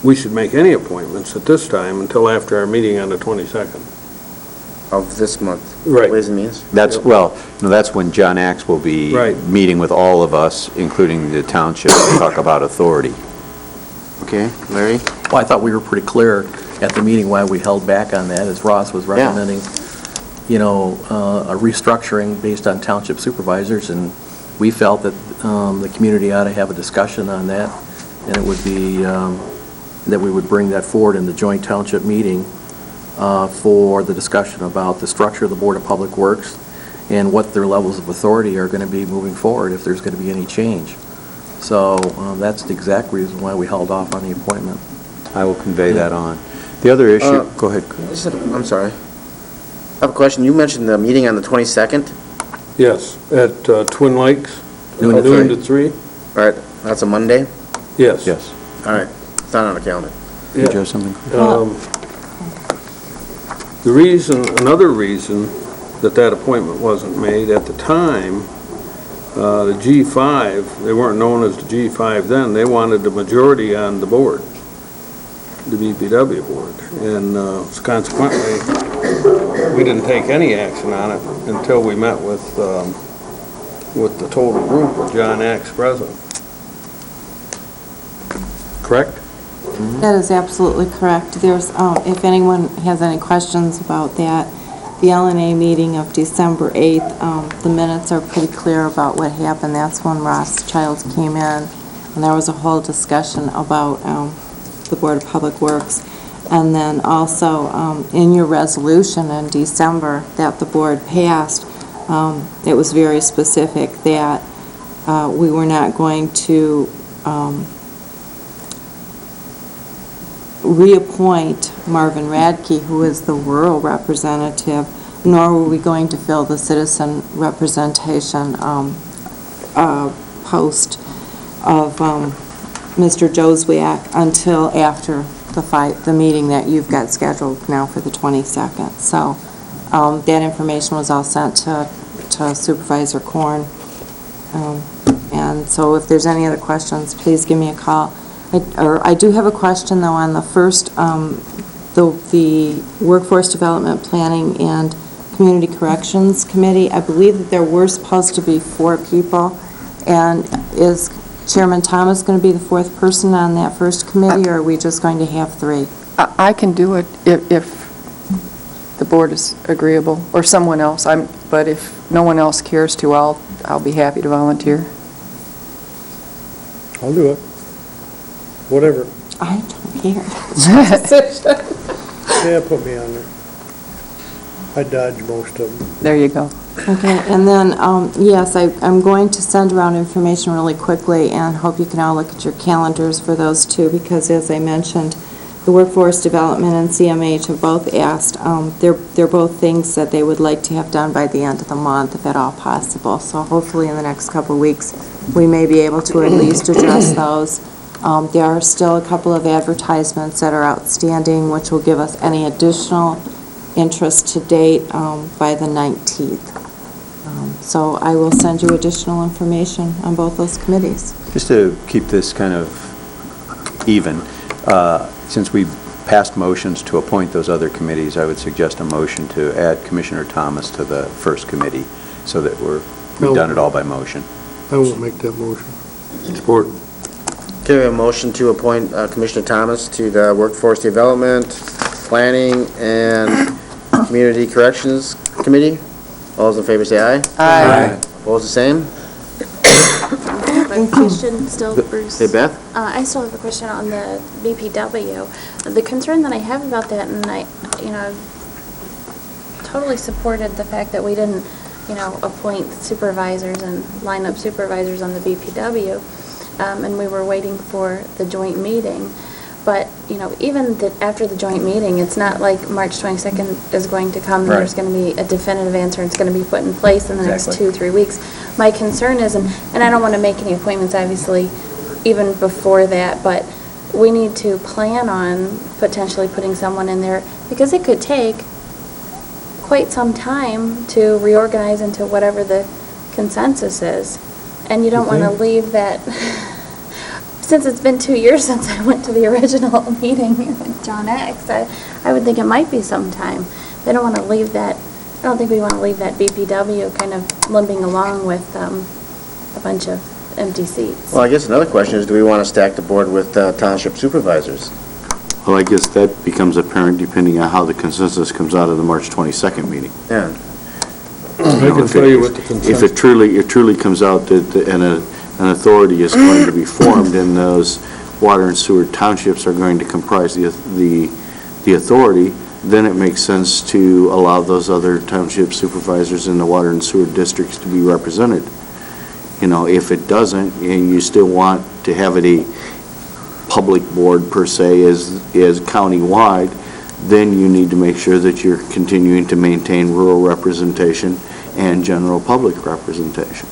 we should make any appointments at this time until after our meeting on the 22nd. Of this month. Right. Ways and Means? That's when John Axe will be meeting with all of us, including the township, to talk about authority. Okay, Larry? Well, I thought we were pretty clear at the meeting why we held back on that, as Ross was recommending, a restructuring based on township supervisors, and we felt that the community ought to have a discussion on that, and it would be that we would bring that forward in the joint township meeting for the discussion about the structure of the Board of Public Works and what their levels of authority are going to be moving forward if there's going to be any change. So that's the exact reason why we held off on the appointment. I will convey that on. The other issue, go ahead. I'm sorry. I have a question. You mentioned the meeting on the 22nd? Yes, at Twin Lakes, Noon to noon to 3. All right, that's a Monday? Yes. Yes. All right, it's not on the calendar. Did you have something? Another reason that appointment wasn't made, at the time, the G5, they weren't known as the G5 then, they wanted the majority on the board, the BPW board, and consequently, we didn't take any action on it until we met with the total group with John Axe president. Correct? That is absolutely correct. There's, if anyone has any questions about that, the LNA meeting of December 8th, the minutes are pretty clear about what happened. That's when Ross Childs came in, and there was a whole discussion about the Board of Public Works. And then also, in your resolution in December that the board passed, it was very specific that we were not going to reappoint Marvin Radke, who is the rural representative, nor were we going to fill the citizen representation post of Mr. Joswiak until after the meeting that you've got scheduled now for the 22nd. So that information was all sent to Supervisor Korn. And so if there's any other questions, please give me a call. I do have a question, though, on the first, the Workforce Development Planning and Community Corrections Committee. I believe that there were supposed to be 4 people, and is Chairman Thomas going to be the 4th person on that first committee, or are we just going to have 3? I can do it if the board is agreeable, or someone else. But if no one else cares to, I'll be happy to volunteer. I'll do it. Whatever. I don't care. Yeah, put me on there. I dodge most of them. There you go. Okay, and then, yes, I'm going to send around information really quickly, and hope you can all look at your calendars for those two, because as I mentioned, the Workforce Development and CMH have both asked, they're both things that they would like to have done by the end of the month, if at all possible. So hopefully in the next couple of weeks, we may be able to at least address those. There are still a couple of advertisements that are outstanding, which will give us any additional interest to date by the 19th. So I will send you additional information on both those committees. Just to keep this kind of even, since we passed motions to appoint those other committees, I would suggest a motion to add Commissioner Thomas to the first committee so that we've done it all by motion. I won't make that motion. Support. Okay, we have a motion to appoint Commissioner Thomas to the Workforce Development, Planning, and Community Corrections Committee. All those in favor say aye. Aye. Opposed, the same? I have a question still, Bruce. Hey, Beth? I still have a question on the BPW. The concern that I have about that, and I totally supported the fact that we didn't, appoint supervisors and line up supervisors on the BPW, and we were waiting for the joint meeting. But, even after the joint meeting, it's not like March 22nd is going to come, and there's going to be a definitive answer, and it's going to be put in place in the next 2-3 weeks. My concern is, and I don't want to make any appointments, obviously, even before that, but we need to plan on potentially putting someone in there, because it could take quite some time to reorganize into whatever the consensus is. And you don't want to leave that... Since it's been 2 years since I went to the original meeting with John X, I would think it might be some time. They don't want to leave that, I don't think we want to leave that BPW kind of limping along with a bunch of empty seats. Well, I guess another question is, do we want to stack the board with township supervisors? Well, I guess that becomes apparent depending on how the consensus comes out of the March 22nd meeting. Yeah. I can tell you what the consensus... If it truly comes out that an authority is going to be formed in those water and sewer townships are going to comprise the authority, then it makes sense to allow those other township supervisors in the water and sewer districts to be represented. You know, if it doesn't, and you still want to have it a public board per se as county-wide, then you need to make sure that you're continuing to maintain rural representation and general public representation.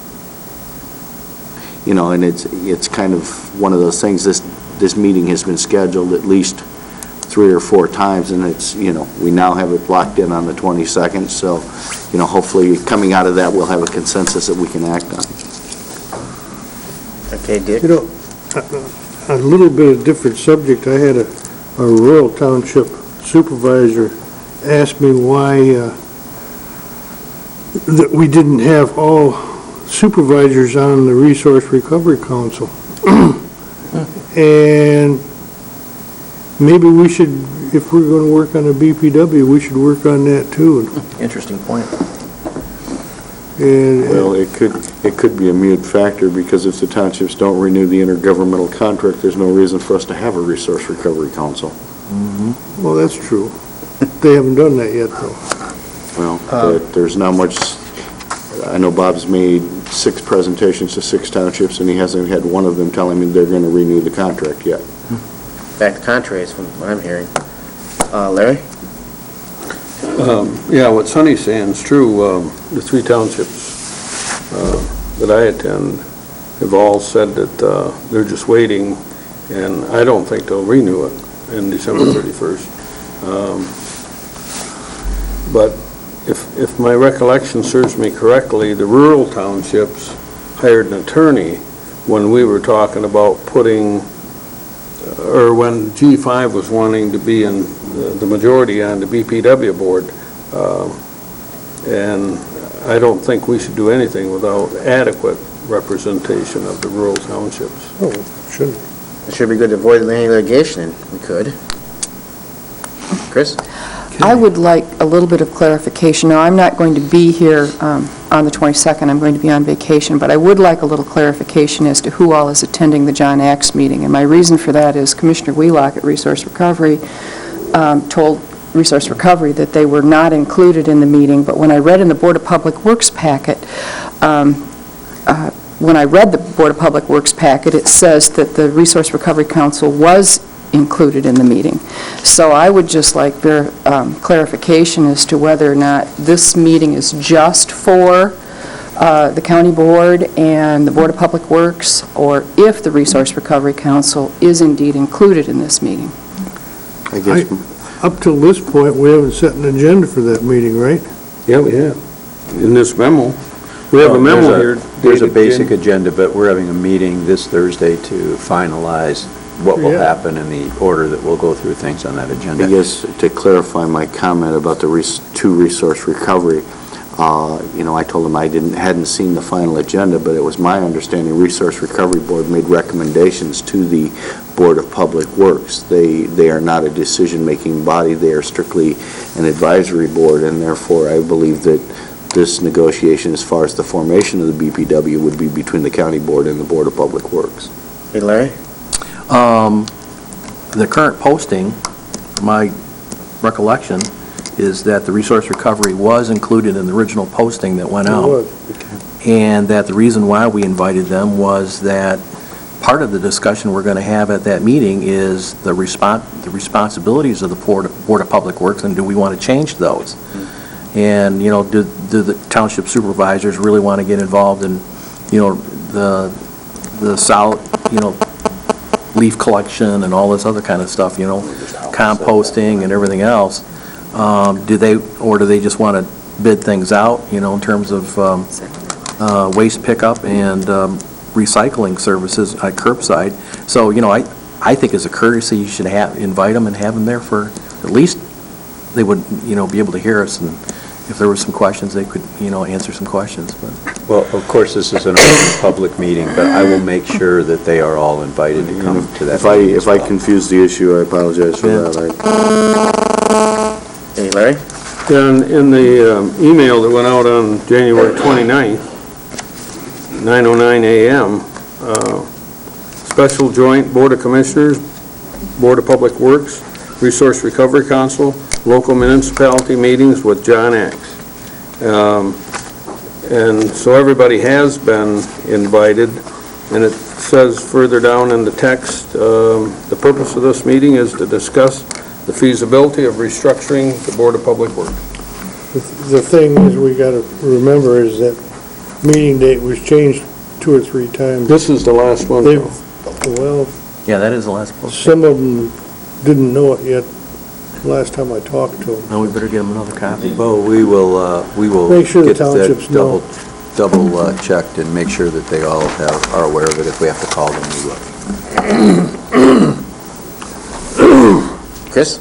You know, and it's kind of one of those things, this meeting has been scheduled at least 3 or 4 times, and it's, you know, we now have it blocked in on the 22nd, so, you know, hopefully coming out of that, we'll have a consensus that we can act on. Okay, Dick? You know, a little bit of different subject. I had a rural township supervisor ask me why that we didn't have all supervisors on the Resource Recovery Council. And maybe we should, if we're going to work on a BPW, we should work on that too. Interesting point. Well, it could be a mute factor, because if the townships don't renew the intergovernmental contract, there's no reason for us to have a Resource Recovery Council. Well, that's true. They haven't done that yet, though. Well, there's not much, I know Bob's made 6 presentations to 6 townships, and he hasn't had one of them telling me they're going to renew the contract yet. Back to contraries from what I'm hearing. Larry? Yeah, what Sonny's saying is true. The 3 townships that I attend have all said that they're just waiting, and I don't think they'll renew it in December 31st. But if my recollection serves me correctly, the rural townships hired an attorney when we were talking about putting, or when G5 was wanting to be in the majority on the BPW board, and I don't think we should do anything without adequate representation of the rural townships. Oh, shouldn't. It should be good to avoid any litigation, and we could. Chris? I would like a little bit of clarification. Now, I'm not going to be here on the 22nd. I'm going to be on vacation, but I would like a little clarification as to who all is attending the John Axe meeting. And my reason for that is Commissioner Wheelock at Resource Recovery told Resource Recovery that they were not included in the meeting, but when I read in the Board of Public Works packet, it says that the Resource Recovery Council was included in the meeting. So I would just like clarification as to whether or not this meeting is just for the county board and the Board of Public Works, or if the Resource Recovery Council is indeed included in this meeting. I guess. Up till this point, we haven't set an agenda for that meeting, right? Yeah, we have. In this memo. We have a memo here. There's a basic agenda, but we're having a meeting this Thursday to finalize what will happen in the order that we'll go through things on that agenda. I guess to clarify my comment about the Resource Recovery, you know, I told them I hadn't seen the final agenda, but it was my understanding Resource Recovery Board made recommendations to the Board of Public Works. They are not a decision-making body. They are strictly an advisory board, and therefore I believe that this negotiation as far as the formation of the BPW would be between the county board and the Board of Public Works. Hey, Larry? The current posting, from my recollection, is that the Resource Recovery was included in the original posting that went out. It was. And that the reason why we invited them was that part of the discussion we're going to have at that meeting is the responsibilities of the Board of Public Works, and do we want to change those? And, you know, do the township supervisors really want to get involved in, you know, the solid, you know, leaf collection and all this other kind of stuff, you know, composting and everything else? Do they just want to bid things out, you know, in terms of waste pickup and recycling services at curbside? So, you know, I think as a courtesy, you should invite them and have them there for at least they would, you know, be able to hear us, and if there were some questions, they could, you know, answer some questions. But. Well, of course, this is an open public meeting, but I will make sure that they are all invited to come to that meeting. If I confuse the issue, I apologize for that. Hey, Larry? In the email that went out on January 29th, 9:09 a.m., Special Joint Board of Commissioners, Board of Public Works, Resource Recovery Council, local municipality meetings with John Axe. And so everybody has been invited, and it says further down in the text, the purpose of this meeting is to discuss the feasibility of restructuring the Board of Public Works. The thing is, we got to remember is that meeting date was changed 2 or 3 times. This is the last one. Well, Yeah, that is the last one. some of them didn't know it yet last time I talked to them. No, we better get them another copy. Well, we will Make sure the get that townships know. double checked and make sure that they all are aware of it. If we have to call them, we will. Chris?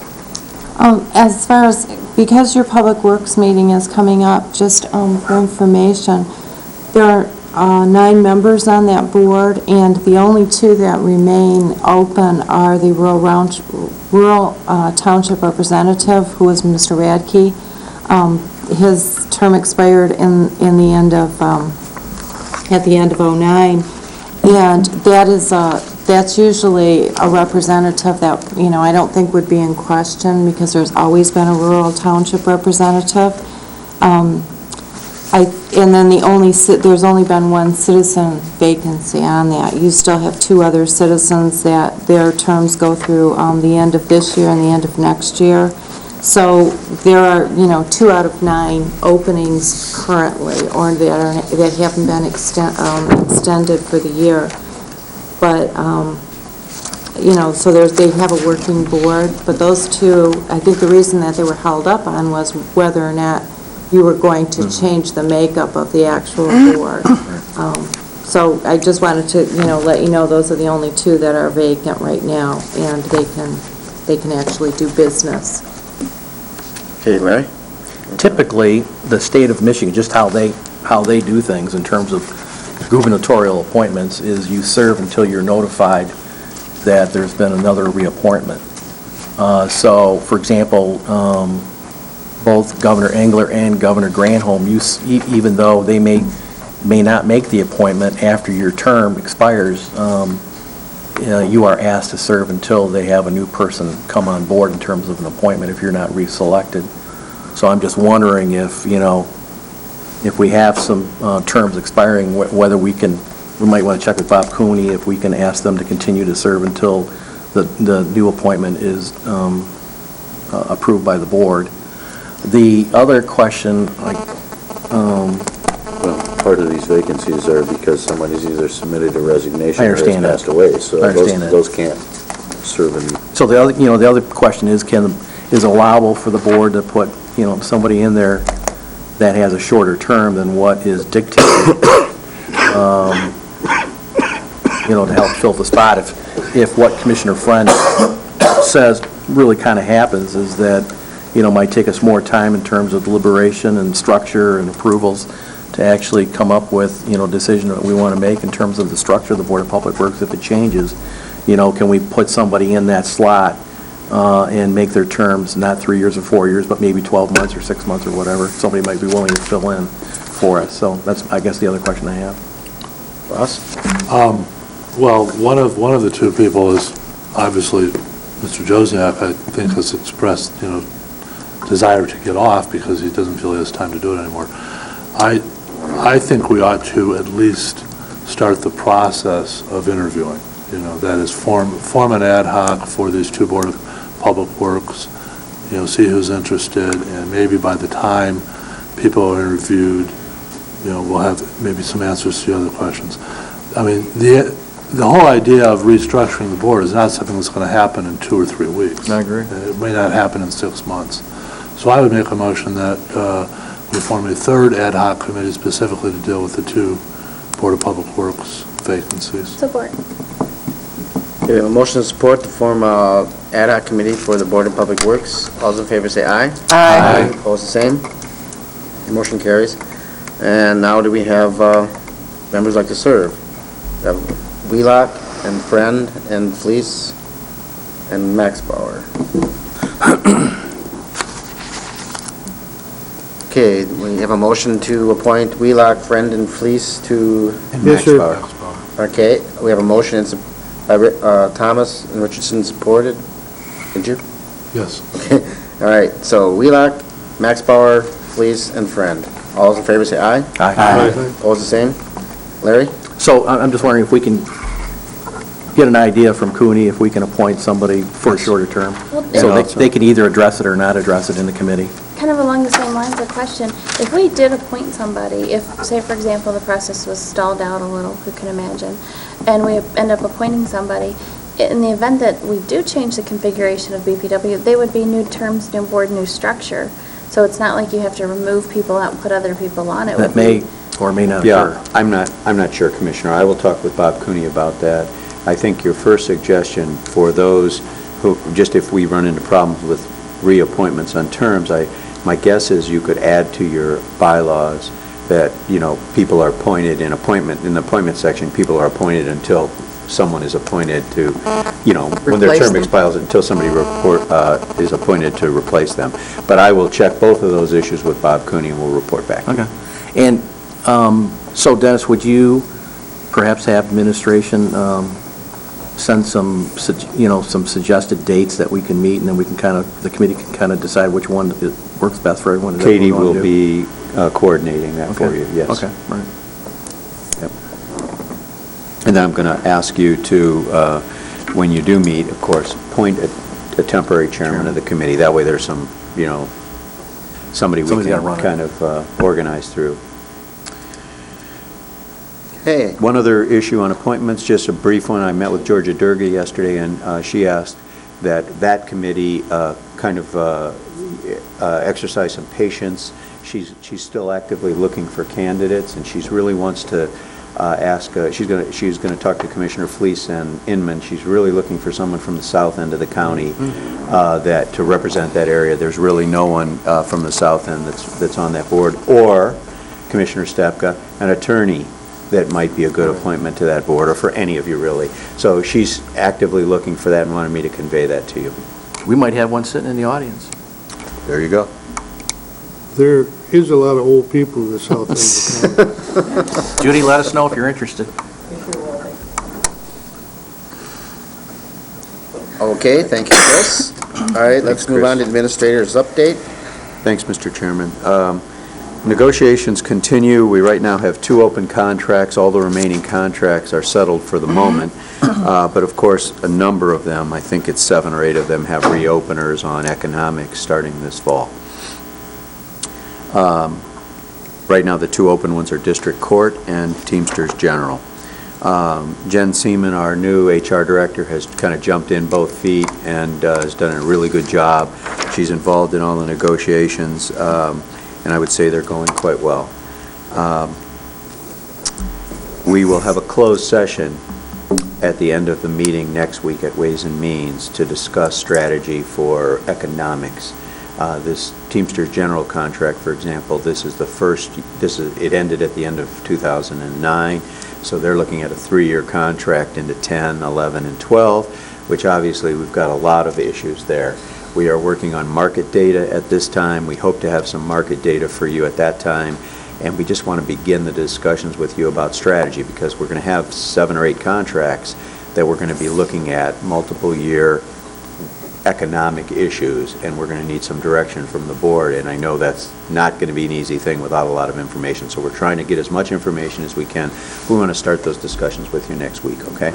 As far as, because your Public Works meeting is coming up, just for information, there are 9 members on that board, and the only 2 that remain open are the rural township representative, who is Mr. Radke. His term expired in the end of, at the end of '09, and that's usually a representative that, I don't think would be in question, because there's always been a rural township representative. And then there's only been 1 citizen vacancy on that. You still have 2 other citizens that their terms go through the end of this year and the end of next year. So there are, 2 out of 9 openings currently, or that haven't been extended for the year. But, so they have a working board, but those 2, I think the reason that they were held up on was whether or not you were going to change the makeup of the actual board. So I just wanted to, let you know those are the only 2 that are vacant right now, and they can actually do business. Okay, Larry? Typically, the state of Michigan, just how they do things in terms of gubernatorial appointments, is you serve until you're notified that there's been another reappointment. So, for example, both Governor Engler and Governor Granholm, even though they may not make the appointment after your term expires, you are asked to serve until they have a new person come on board in terms of an appointment if you're not reselected. So I'm just wondering if we have some terms expiring, whether we might want to check with Bob Cooney if we can ask them to continue to serve until the new appointment is approved by the board. The other question, Well, part of these vacancies are because somebody's either submitted a resignation or has passed away, so those can't serve in. So the other question is allowable for the board to put, somebody in there that has a shorter term than what is dictated, to help fill the spot. If what Commissioner Friend says really kind of happens is that, might take us more time in terms of deliberation and structure and approvals to actually come up with, decision that we want to make in terms of the structure of the Board of Public Works. If it changes, can we put somebody in that slot and make their terms not 3 years or 4 years, but maybe 12 months or 6 months or whatever? Somebody might be willing to fill in for us. So that's, I guess, the other question I have. Ross? Well, one of the 2 people is obviously Mr. Josiak. I think has expressed, desire to get off because he doesn't feel he has time to do it anymore. I think we ought to at least start the process of interviewing. That is form an ad hoc for these 2 Board of Public Works, see who's interested, and maybe by the time people are interviewed, we'll have maybe some answers to the other questions. I mean, the whole idea of restructuring the board is not something that's going to happen in 2 or 3 weeks. I agree. It may not happen in 6 months. So I would make a motion that we form a 3rd ad hoc committee specifically to deal with the 2 Board of Public Works vacancies. Support. Okay, we have a motion to support to form a ad hoc committee for the Board of Public Works. All those in favor say aye. Aye. Opposed, the same. The motion carries. And now do we have members like to serve? We have Wheelock and Friend and Fleece and Max Bauer. Okay, we have a motion to appoint Wheelock, Friend, and Fleece to... Yes, sir. Okay, we have a motion Thomas and Richardson supported. Did you? Yes. Okay. All right, so Wheelock, Max Bauer, Fleece, and Friend. All those in favor say aye. Aye. Opposed, the same. Larry? So I'm just wondering if we can get an idea from Cooney if we can appoint somebody for a shorter term? So they can either address it or not address it in the committee? Kind of along the same lines of question, if we did appoint somebody, if, say, for example, the process was stalled out a little, who can imagine, and we end up appointing somebody, in the event that we do change the configuration of BPW, they would be new terms, new board, new structure. So it's not like you have to remove people out and put other people on it. That may or may not occur. Yeah, I'm not sure, Commissioner. I will talk with Bob Cooney about that. I think your first suggestion for those who, just if we run into problems with reappointments on terms, my guess is you could add to your bylaws that, people are appointed in the appointment section, people are appointed until someone is appointed to, when their term expires, until somebody is appointed to replace them. But I will check both of those issues with Bob Cooney and we'll report back. Okay. And so Dennis, would you perhaps have administration send some suggested dates that we can meet, and then we can the committee can kind of decide which one works best for everyone? Katie will be coordinating that for you, yes. Okay, right. Yep. And then I'm going to ask you to, when you do meet, of course, appoint a temporary chairman of the committee. That way there's some, somebody we can kind of organize through. Hey. One other issue on appointments, just a brief one. I met with Georgia Durga yesterday, and she asked that committee exercise some patience. She's still actively looking for candidates, and she really wants to ask. She's going to talk to Commissioner Fleece and Inman. She's really looking for someone from the south end of the county to represent that area. There's really no one from the south end that's on that board, or Commissioner Stepka, an attorney that might be a good appointment to that board, or for any of you, really. So she's actively looking for that and wanted me to convey that to you. We might have one sitting in the audience. There you go. There is a lot of old people in the south end of the county. Judy, let us know if you're interested. Okay, thank you, Chris. All right, let's move on to administrator's update. Thanks, Mr. Chairman. Negotiations continue. We right now have 2 open contracts. All the remaining contracts are settled for the moment. But of course, a number of them, I think it's 7 or 8 of them, have reopeners on economics starting this fall. Right now, the 2 open ones are District Court and Teamsters General. Jen Seaman, our new HR director, has kind of jumped in both feet and has done a really good job. She's involved in all the negotiations. And I would say they're going quite well. We will have a closed session at the end of the meeting next week at Ways and Means to discuss strategy for economics. This Teamsters General contract, for example, it ended at the end of 2009, so they're looking at a 3-year contract into 10, 11, and 12, which obviously we've got a lot of issues there. We are working on market data at this time. We hope to have some market data for you at that time, and we just want to begin the discussions with you about strategy, because we're going to have 7 or 8 contracts that we're going to be looking at multiple year economic issues, and we're going to need some direction from the board, and I know that's not going to be an easy thing without a lot of information, so we're trying to get as much information as we can. We want to start those discussions with you next week, okay?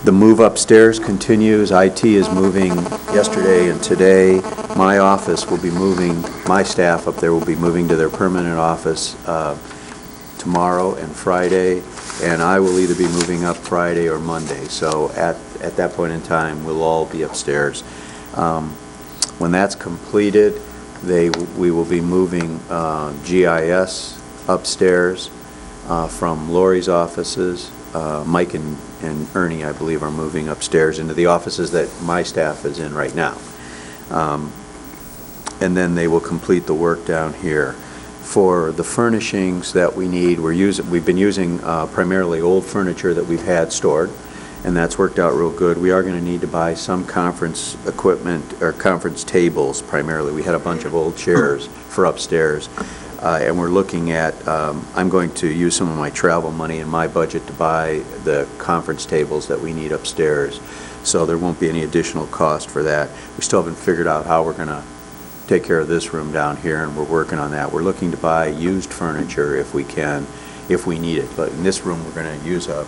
The move upstairs continues. IT is moving yesterday and today. My office will be moving, my staff up there will be moving to their permanent office tomorrow and Friday, and I will either be moving up Friday or Monday. So at that point in time, we'll all be upstairs. When that's completed, we will be moving GIS upstairs from Lori's offices. Mike and Ernie, I believe, are moving upstairs into the offices that my staff is in right now. And then they will complete the work down here. For the furnishings that we need, we've been using primarily old furniture that we've had stored, and that's worked out real good. We are going to need to buy some conference equipment or conference tables primarily. We had a bunch of old chairs for upstairs. And we're looking at, I'm going to use some of my travel money in my budget to buy the conference tables that we need upstairs. So there won't be any additional cost for that. We still haven't figured out how we're going to take care of this room down here, and we're working on that. We're looking to buy used furniture if we can, if we need it. But in this room, we're going to use a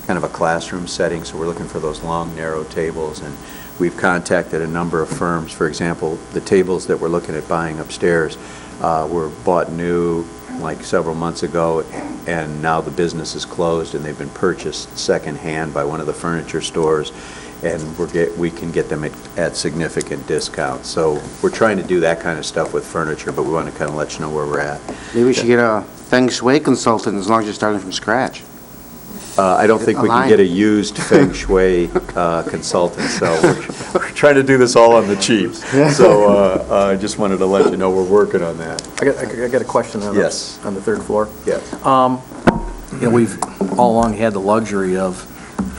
kind of a classroom setting, so we're looking for those long, narrow tables. And we've contacted a number of firms. For example, the tables that we're looking at buying upstairs were bought new like several months ago, and now the business is closed, and they've been purchased secondhand by one of the furniture stores, and we can get them at significant discounts. So we're trying to do that kind of stuff with furniture, but we want to kind of let you know where we're at. Maybe we should get a Feng Shui consultant as long as you're starting from scratch. I don't think we can get a used Feng Shui consultant, so we're trying to do this all on the cheap. So I just wanted to let you know we're working on that. I got a question on Yes. on the third floor. Yes. You know, we've all along had the luxury of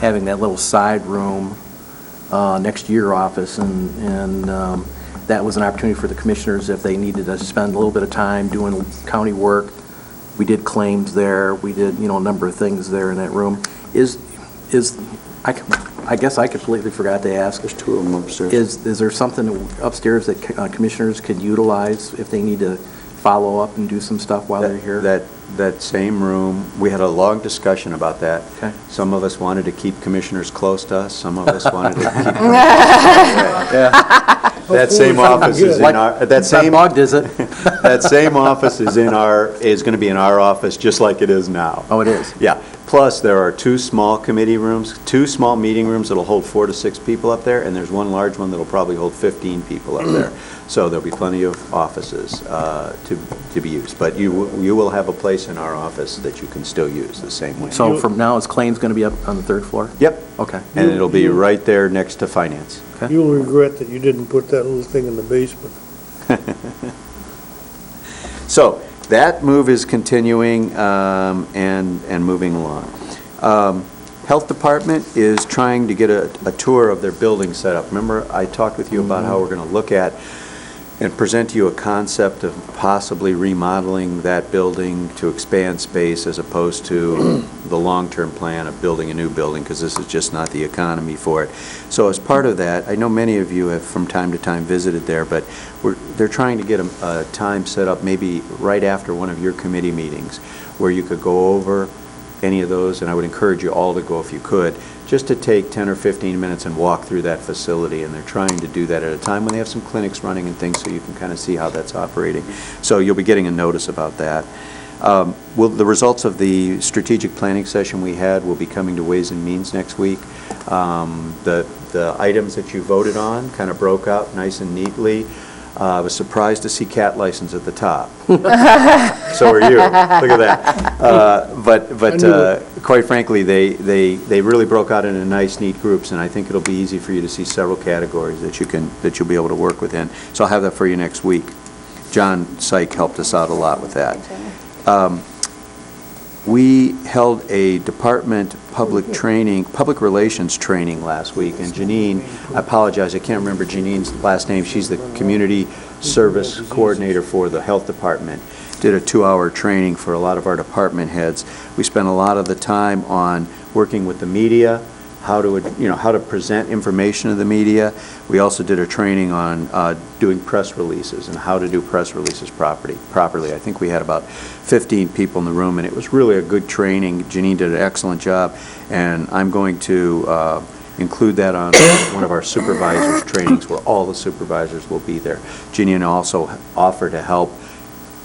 having that little side room next to your office, and that was an opportunity for the commissioners if they needed to spend a little bit of time doing county work. We did claims there. We did, you know, a number of things there in that room. I guess I completely forgot to ask. There's two of them upstairs. Is there something upstairs that commissioners could utilize if they need to follow up and do some stuff while they're here? That same room, we had a long discussion about that. Okay. Some of us wanted to keep commissioners close to us. Some of us wanted to keep commissioners away. That same office is in our. That same bugged, is it? That same office is going to be in our office just like it is now. Oh, it is? Yeah. Plus, there are two small committee rooms, two small meeting rooms that'll hold 4 to 6 people up there, and there's one large one that'll probably hold 15 people up there. So there'll be plenty of offices to be used. But you will have a place in our office that you can still use the same way. So from now, is claims going to be up on the third floor? Yep. Okay. And it'll be right there next to finance. Okay. You'll regret that you didn't put that little thing in the basement. So that move is continuing and moving along. Health Department is trying to get a tour of their building setup. Remember, I talked with you about how we're going to look at and present to you a concept of possibly remodeling that building to expand space as opposed to the long-term plan of building a new building, because this is just not the economy for it. So as part of that, I know many of you have from time to time visited there, but they're trying to get a time set up maybe right after one of your committee meetings where you could go over any of those, and I would encourage you all to go if you could, just to take 10 or 15 minutes and walk through that facility. And they're trying to do that at a time when they have some clinics running and things, so you can kind of see how that's operating. So you'll be getting a notice about that. The results of the strategic planning session we had will be coming to Ways and Means next week. The items that you voted on kind of broke out nice and neatly. I was surprised to see cat license at the top. So are you. Look at that. But quite frankly, they really broke out into nice, neat groups, and I think it'll be easy for you to see several categories that you'll be able to work within. So I'll have that for you next week. John Syke helped us out a lot with that. We held a department public relations training last week, and Janine, I apologize, I can't remember Janine's last name. She's the community service coordinator for the health department. Did a 2-hour training for a lot of our department heads. We spent a lot of the time on working with the media, how to present information to the media. We also did a training on doing press releases and how to do press releases properly. I think we had about 15 people in the room, and it was really a good training. Janine did an excellent job, and I'm going to include that on one of our supervisors' trainings where all the supervisors will be there. Janine also offered to help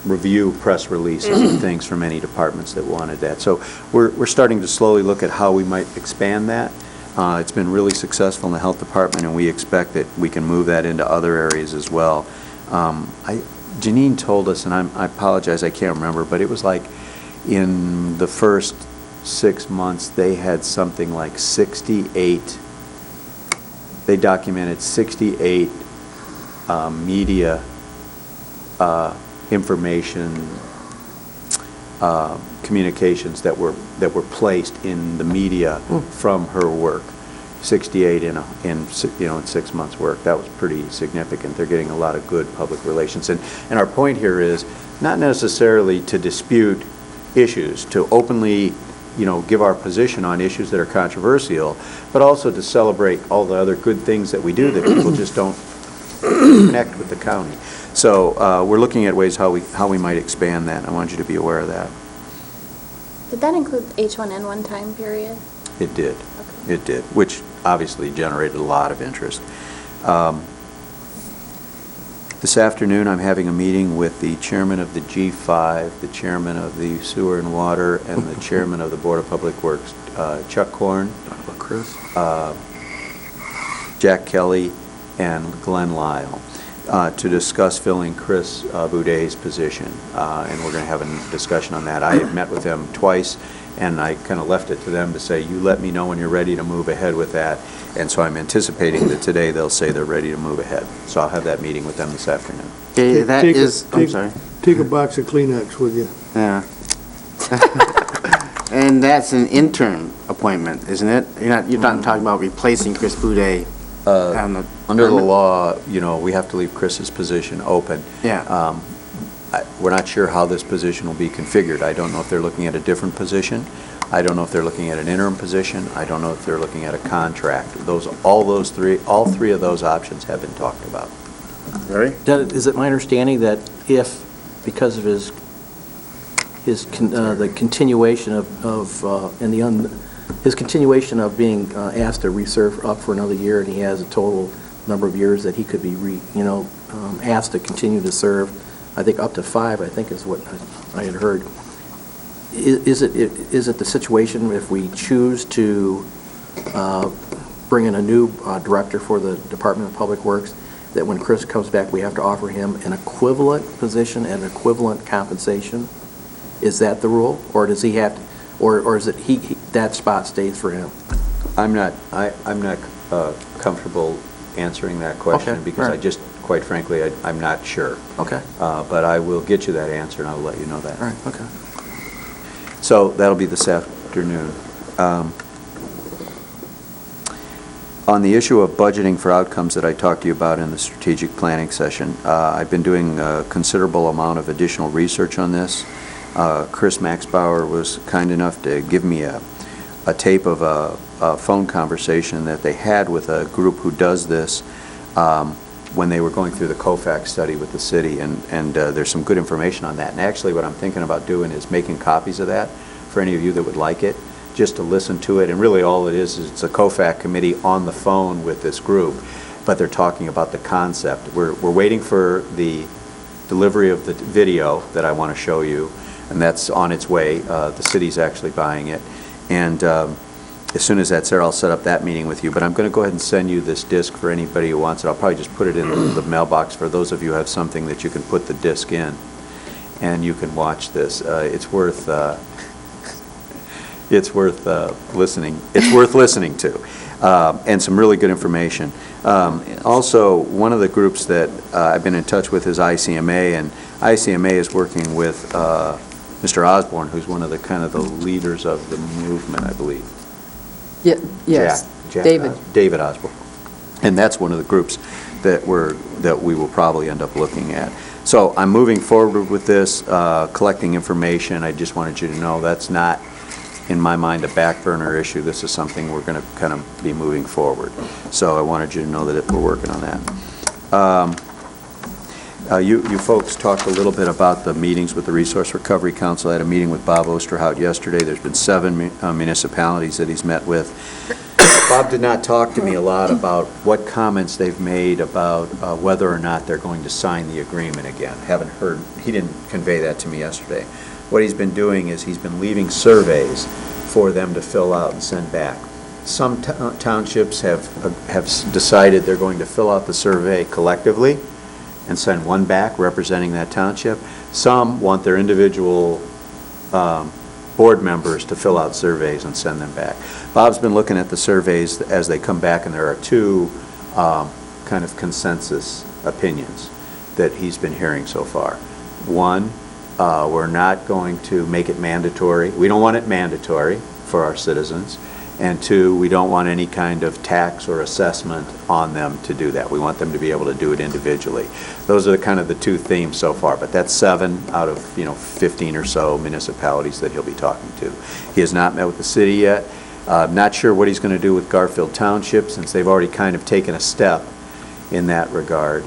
review press releases and things from any departments that wanted that. So we're starting to slowly look at how we might expand that. It's been really successful in the health department, and we expect that we can move that into other areas as well. Janine told us, and I apologize, I can't remember, but it was like in the first 6 months, they had something like 68, they documented 68 media information communications that were placed in the media from her work. 68 in 6 months' work. That was pretty significant. They're getting a lot of good public relations. And our point here is not necessarily to dispute issues, to openly, give our position on issues that are controversial, but also to celebrate all the other good things that we do that people just don't connect with the county. So we're looking at ways how we might expand that. I want you to be aware of that. Did that include H1N1 time period? It did. Okay. It did, which obviously generated a lot of interest. This afternoon, I'm having a meeting with the chairman of the G5, the chairman of the Sewer and Water, and the chairman of the Board of Public Works, Chuck Korn, Chris? Jack Kelly, and Glenn Lyle, to discuss filling Chris Boudet's position. And we're going to have a discussion on that. I have met with them twice, and I kind of left it to them to say, you let me know when you're ready to move ahead with that. And so I'm anticipating that today they'll say they're ready to move ahead. So I'll have that meeting with them this afternoon. Okay, that is, I'm sorry. Take a box of Kleenex with you. Yeah. And that's an interim appointment, isn't it? You're not talking about replacing Chris Boudet on the... Under the law, we have to leave Chris's position open. Yeah. We're not sure how this position will be configured. I don't know if they're looking at a different position. I don't know if they're looking at an interim position. I don't know if they're looking at a contract. All three of those options have been talked about. Larry? Is it my understanding that if, because of the continuation his continuation of being asked to reserve up for another year, and he has a total number of years that he could be asked to continue to serve, I think up to 5, I think is what I had heard. Is it the situation if we choose to bring in a new director for the Department of Public Works, that when Chris comes back, we have to offer him an equivalent position and equivalent compensation? Is that the rule, or does he have to, or is it that spot stays for him? I'm not comfortable answering that question, Okay, because right. I just, quite frankly, I'm not sure. Okay. But I will get you that answer, and I'll let you know that. All right, okay. So that'll be this afternoon. On the issue of budgeting for outcomes that I talked to you about in the strategic planning session, I've been doing a considerable amount of additional research on this. Chris Maxbauer was kind enough to give me a tape of a phone conversation that they had with a group who does this when they were going through the COFAC study with the city, and there's some good information on that. And actually what I'm thinking about doing is making copies of that for any of you that would like it, just to listen to it. And really all it is it's a COFAC committee on the phone with this group, but they're talking about the concept. We're waiting for the delivery of the video that I want to show you, and that's on its way. The city's actually buying it. And as soon as that's there, I'll set up that meeting with you. But I'm going to go ahead and send you this disc for anybody who wants it. I'll probably just put it in the mailbox for those of you who have something that you can put the disc in, and you can watch this. It's worth listening. It's worth listening to, and some really good information. Also, one of the groups that I've been in touch with is ICMA, and ICMA is working with Mr. Osborne, who's one of the leaders of the movement, I believe. Yes, Jack David. David Osborne. And that's one of the groups that we will probably end up looking at. So I'm moving forward with this, collecting information. I just wanted you to know that's not, in my mind, a back burner issue. This is something we're going to kind of be moving forward. So I wanted you to know that we're working on that. You folks talked a little bit about the meetings with the Resource Recovery Council. I had a meeting with Bob Osterhout yesterday. There's been 7 municipalities that he's met with. Bob did not talk to me a lot about what comments they've made about whether or not they're going to sign the agreement again. Haven't heard, he didn't convey that to me yesterday. What he's been doing is he's been leaving surveys for them to fill out and send back. Some townships have decided they're going to fill out the survey collectively and send one back representing that township. Some want their individual board members to fill out surveys and send them back. Bob's been looking at the surveys as they come back, and there are 2 kind of consensus opinions that he's been hearing so far. One, we're not going to make it mandatory. We don't want it mandatory for our citizens. And two, we don't want any kind of tax or assessment on them to do that. We want them to be able to do it individually. Those are kind of the two themes so far, but that's 7 out of, 15 or so municipalities that he'll be talking to. He has not met with the city yet. Not sure what he's going to do with Garfield Township, since they've already kind of taken a step in that regard.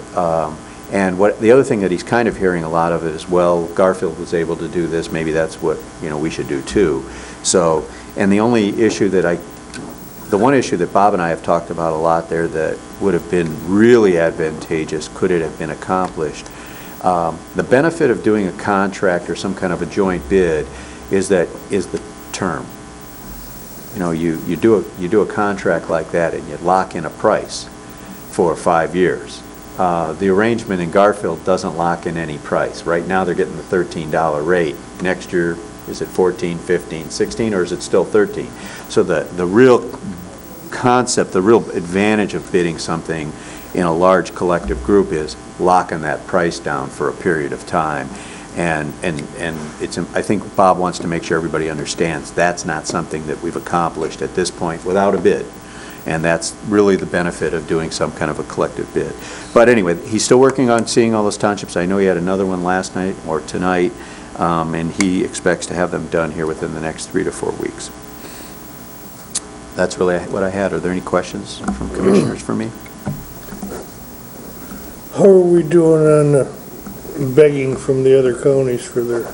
And the other thing that he's kind of hearing a lot of it is, well, Garfield was able to do this, maybe that's what, we should do too. So, and the only issue the one issue that Bob and I have talked about a lot there that would have been really advantageous, could it have been accomplished, the benefit of doing a contract or some kind of a joint bid is the term. You do a contract like that and you lock in a price for 5 years. The arrangement in Garfield doesn't lock in any price. Right now they're getting the $13 rate. Next year, is it 14, 15, 16, or is it still 13? So the real concept, the real advantage of bidding something in a large collective group is locking that price down for a period of time. And I think Bob wants to make sure everybody understands that's not something that we've accomplished at this point without a bid. And that's really the benefit of doing some kind of a collective bid. But anyway, he's still working on seeing all those townships. I know he had another one last night or tonight, and he expects to have them done here within the next 3 to 4 weeks. That's really what I had. Are there any questions from commissioners for me? How are we doing on begging from the other counties for their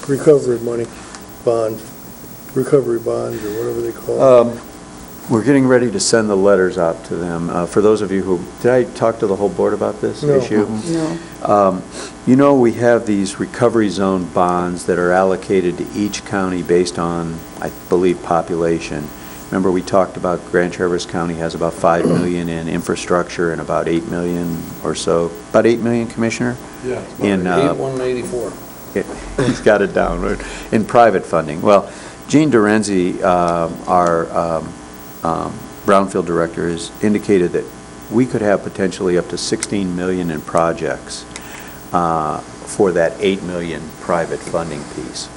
recovery money, recovery bonds, or whatever they call it? We're getting ready to send the letters out to them. For those of you who, did I talk to the whole board about this issue? No. We have these recovery zone bonds that are allocated to each county based on, I believe, population. Remember, we talked about Grand Traverse County has about $5 million in infrastructure and about $8 million or so. About $8 million, Commissioner? Yeah. In 184. He's got it down. In private funding. Well, Gene Dorenzi, our Brownfield director, has indicated that we could have potentially up to $16 million in projects for that $8 million private funding piece.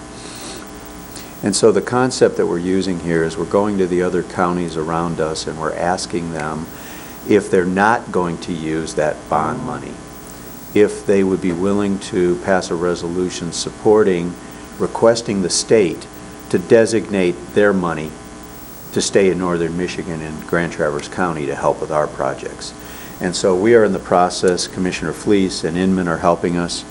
And so the concept that we're using here is we're going to the other counties around us and we're asking them if they're not going to use that bond money, if they would be willing to pass a resolution requesting the state to designate their money to stay in northern Michigan and Grand Traverse County to help with our projects. And so we are in the process. Commissioner Fleece and Inman are helping us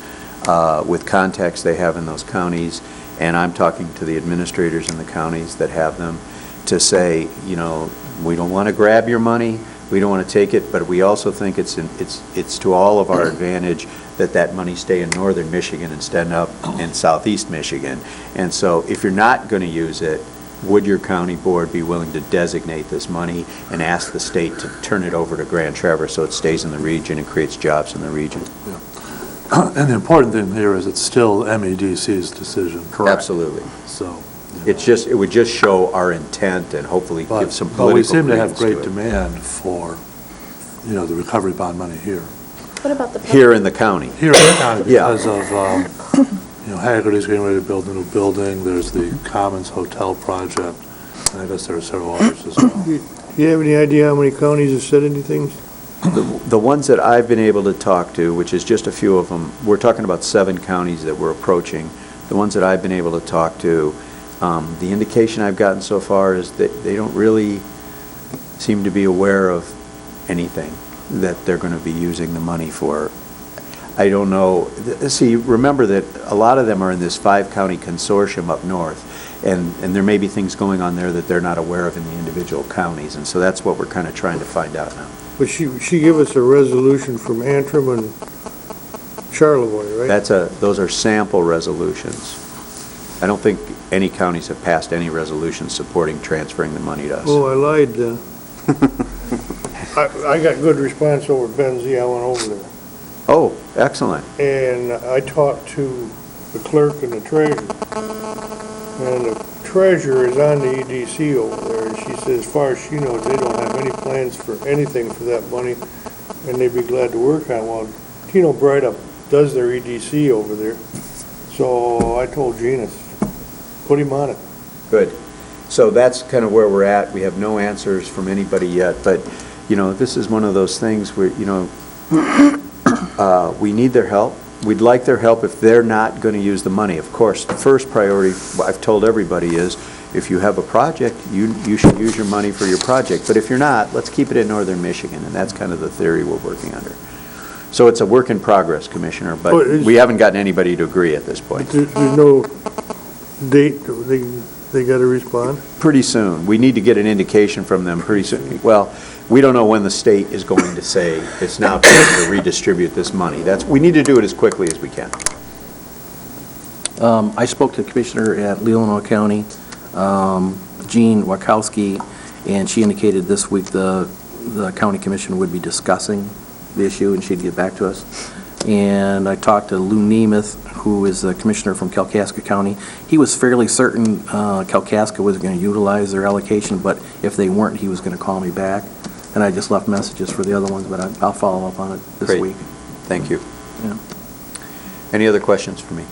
with contacts they have in those counties, and I'm talking to the administrators in the counties that have them to say, we don't want to grab your money, we don't want to take it, but we also think it's to all of our advantage that money stay in northern Michigan instead of in southeast Michigan. And so if you're not going to use it, would your county board be willing to designate this money and ask the state to turn it over to Grand Traverse so it stays in the region and creates jobs in the region? Yeah. And the important thing here is it's still MEDC's decision. Correct. Absolutely. So. It would just show our intent and hopefully give some political. But we seem to have credence great demand for, the recovery bond money here. What about the here in the county? Here in the county because Yeah. of, Haggerty's getting ready to build a new building. There's the Commons Hotel project, and I guess there are several others as well. Do you have any idea how many counties have said anything? The ones that I've been able to talk to, which is just a few of them, we're talking about 7 counties that we're approaching. The ones that I've been able to talk to, the indication I've gotten so far is that they don't really seem to be aware of anything that they're going to be using the money for. I don't know. See, remember that a lot of them are in this 5-county consortium up north, and there may be things going on there that they're not aware of in the individual counties, and so that's what we're kind of trying to find out now. But she gave us a resolution from Antrim and Charlevoix, right? Those are sample resolutions. I don't think any counties have passed any resolutions supporting transferring the money to us. Oh, I lied then. I got good response over Benzie. I went over there. Oh, excellent. And I talked to the clerk and the treasurer. And the treasurer is on the EDC over there, and she says, as far as she knows, they don't have any plans for anything for that money, and they'd be glad to work on one. Tino Brightup does their EDC over there. So I told Gina, put him on it. Good. So that's kind of where we're at. We have no answers from anybody yet, but, this is one of those things where, we need their help. We'd like their help if they're not going to use the money. Of course, the first priority, I've told everybody, is if you have a project, you should use your money for your project. But if you're not, let's keep it in northern Michigan, and that's kind of the theory we're working under. So it's a work in progress, Commissioner, but we haven't gotten anybody to agree at this point. There's no date, they got to respond? Pretty soon. We need to get an indication from them pretty soon. Well, we don't know when the state is going to say it's now time to redistribute this money. We need to do it as quickly as we can. I spoke to the commissioner at Leelanau County, Jean Wachowski, and she indicated this week the county commission would be discussing the issue, and she'd get back to us. And I talked to Lou Nemeth, who is the commissioner from Kalkaska County. He was fairly certain Kalkaska was going to utilize their allocation, but if they weren't, he was going to call me back. And I just left messages for the other ones, but I'll follow up on it this week. Thank you. Yeah. Any other questions for me?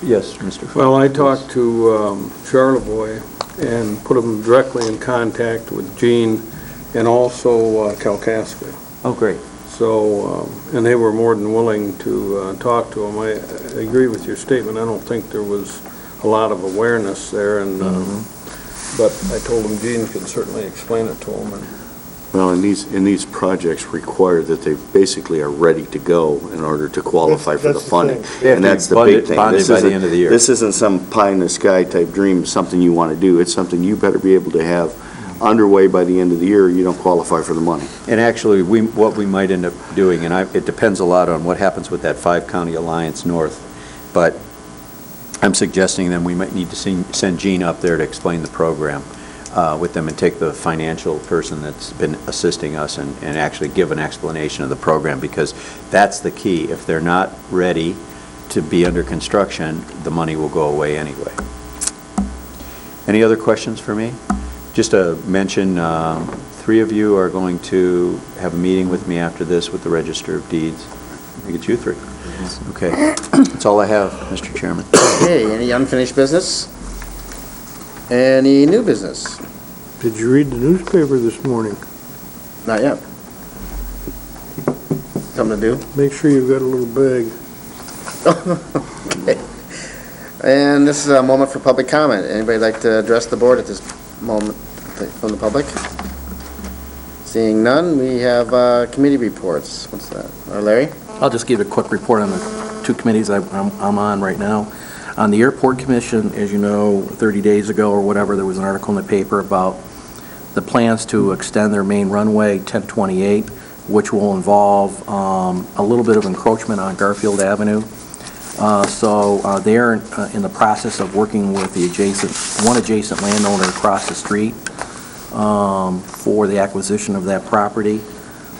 Yes, Mr. Well, I talked to Charlevoix and put them directly in contact with Gene and also Kalkaska. Oh, great. So, and they were more than willing to talk to him. I agree with your statement. I don't think there was a lot of awareness there, and but I told him Gene could certainly explain it to him. Well, and these projects require that they basically are ready to go in order to qualify for the funding. And that's the big thing. Bonded by the end of the year. This isn't some pie-in-the-sky type dream, something you want to do. It's something you better be able to have underway by the end of the year. You don't qualify for the money. And actually, what we might end up doing, and it depends a lot on what happens with that 5-county alliance north, but I'm suggesting then we might need to send Gene up there to explain the program with them and take the financial person that's been assisting us and actually give an explanation of the program, because that's the key. If they're not ready to be under construction, the money will go away anyway. Any other questions for me? Just to mention, 3 of you are going to have a meeting with me after this with the Register of Deeds. I think it's you 3. Okay. That's all I have, Mr. Chairman. Okay, any unfinished business? Any new business? Did you read the newspaper this morning? Not yet. Something to do? Make sure you've got a little bag. Okay. And this is a moment for public comment. Anybody like to address the board at this moment from the public? Seeing none, we have committee reports. What's that? Larry? I'll just give a quick report on the 2 committees I'm on right now. On the Airport Commission, as you know, 30 days ago or whatever, there was an article in the paper about the plans to extend their main runway 1028, which will involve a little bit of encroachment on Garfield Avenue. So they're in the process of working with the one adjacent landowner across the street for the acquisition of that property.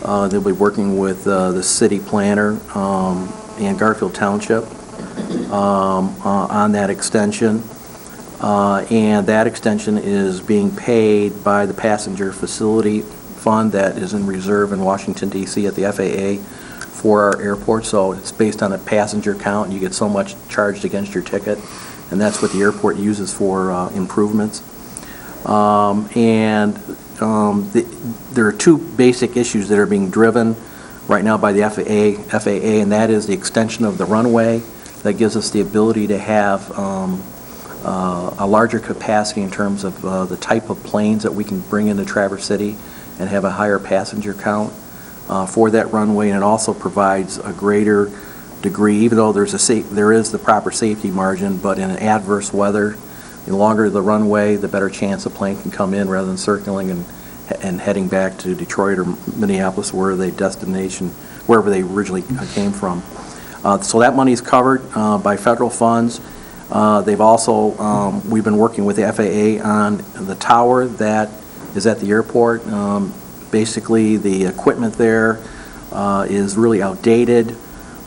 They'll be working with the city planner and Garfield Township on that extension. And that extension is being paid by the passenger facility fund that is in reserve in Washington, D.C. at the FAA for our airport. So it's based on a passenger count, and you get so much charged against your ticket, and that's what the airport uses for improvements. There are 2 basic issues that are being driven right now by the FAA, and that is the extension of the runway that gives us the ability to have a larger capacity in terms of the type of planes that we can bring into Traverse City and have a higher passenger count for that runway. And it also provides a greater degree, even though there is the proper safety margin, but in adverse weather, the longer the runway, the better chance a plane can come in rather than circling and heading back to Detroit or Minneapolis, wherever they originally came from. So that money is covered by federal funds. They've also, we've been working with the FAA on the tower that is at the airport. Basically, the equipment there is really outdated,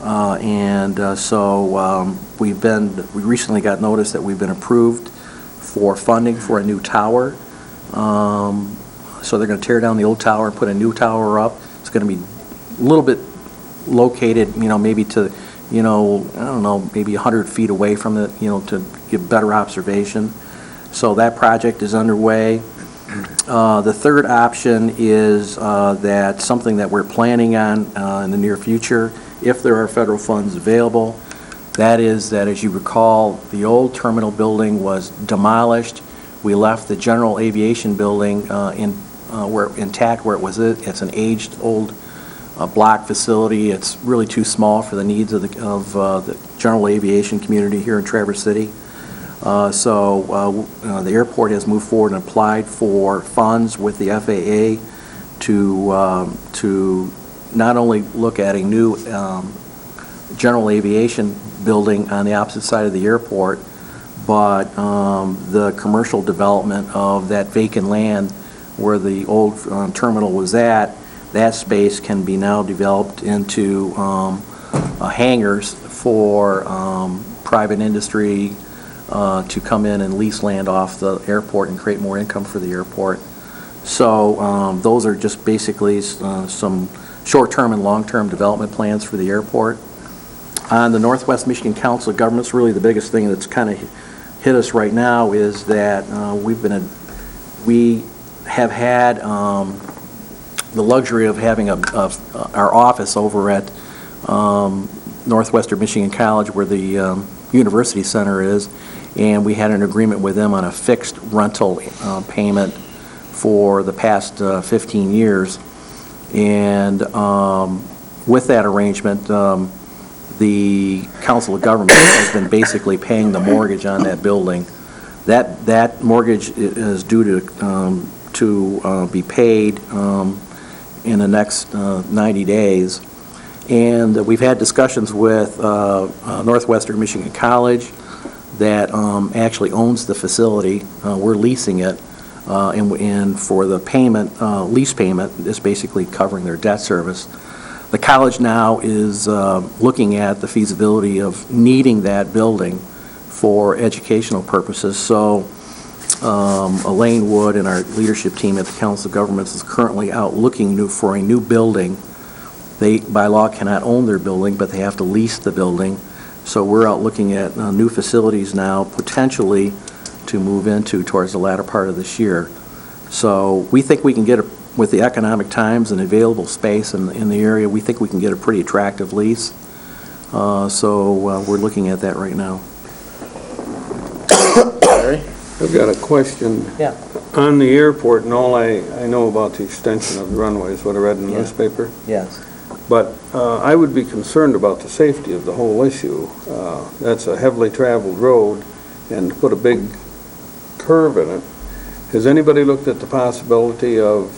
so we recently got notice that we've been approved for funding for a new tower. So they're going to tear down the old tower and put a new tower up. It's going to be a little bit located, maybe to, I don't know, maybe 100 feet away from it, to give better observation. So that project is underway. The third option is that something that we're planning on in the near future, if there are federal funds available. That is that, as you recall, the old terminal building was demolished. We left the general aviation building intact where it was. It's an aged, old block facility. It's really too small for the needs of the general aviation community here in Traverse City. So the airport has moved forward and applied for funds with the FAA to not only look at a new general aviation building on the opposite side of the airport, but the commercial development of that vacant land where the old terminal was at, that space can be now developed into hangars for private industry to come in and lease land off the airport and create more income for the airport. So those are just basically some short-term and long-term development plans for the airport. On the Northwest Michigan Council of Governments, really the biggest thing that's kind of hit us right now is that we have had the luxury of having our office over at Northwestern Michigan College, where the University Center is, and we had an agreement with them on a fixed rental payment for the past 15 years. And with that arrangement, the Council of Governments has been basically paying the mortgage on that building. That mortgage is due to be paid in the next 90 days. And we've had discussions with Northwestern Michigan College that actually owns the facility. We're leasing it, and for the payment, lease payment is basically covering their debt service. The college now is looking at the feasibility of needing that building for educational purposes. So Elaine Wood and our leadership team at the Council of Governments is currently out looking for a new building. They, by law, cannot own their building, but they have to lease the building. So we're out looking at new facilities now, potentially to move into towards the latter part of this year. So we think we can get, with the economic times and available space in the area, we think we can get a pretty attractive lease. So we're looking at that right now. I've got a question. Yeah. On the airport, and all I know about the extension of the runway is what I read in the newspaper. Yes. But I would be concerned about the safety of the whole issue. That's a heavily traveled road, and to put a big curve in it. Has anybody looked at the possibility of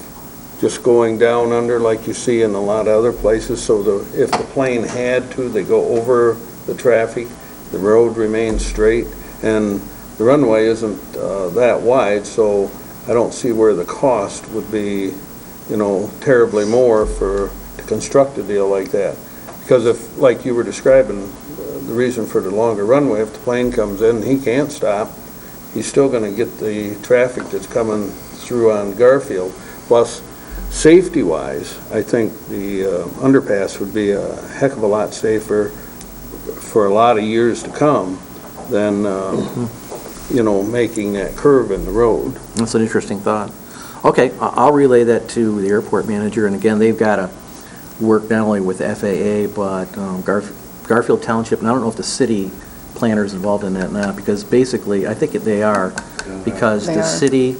just going down under like you see in a lot of other places, so if the plane had to, they go over the traffic, the road remains straight, and the runway isn't that wide, so I don't see where the cost would be, terribly more to construct a deal like that. Because if, like you were describing, the reason for the longer runway, if the plane comes in and he can't stop, he's still going to get the traffic that's coming through on Garfield. Plus, safety-wise, I think the underpass would be a heck of a lot safer for a lot of years to come than, making that curve in the road. That's an interesting thought. Okay, I'll relay that to the airport manager, and again, they've got to work not only with the FAA, but Garfield Township, and I don't know if the city planner is involved in that now, because basically, I think they are, because the city,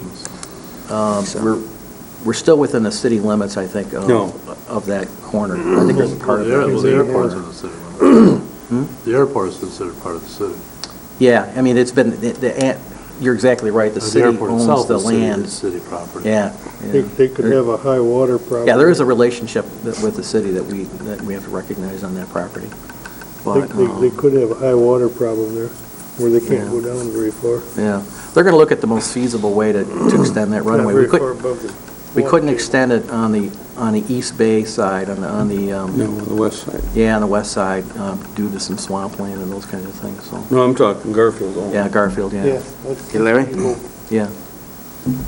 we're still within the city limits, I think, of that corner. I think there's a part of it. Well, the airport is in the city limits. The airport is considered part of the city. Yeah, I mean, it's been, you're exactly right, the city owns the land. Is city property. Yeah. They could have a high water problem. Yeah, there is a relationship with the city that we have to recognize on that property. But They could have a high water problem there, where they can't go down very far. yeah, they're going to look at the most feasible way to extend that runway. Not very far above the We couldn't extend it on the East Bay side, on the west side. Yeah, on the west side, due to some swampland and those kinds of things. So. No, I'm talking Garfield only. Yeah, Garfield. Yeah. Hey, Larry? Yeah.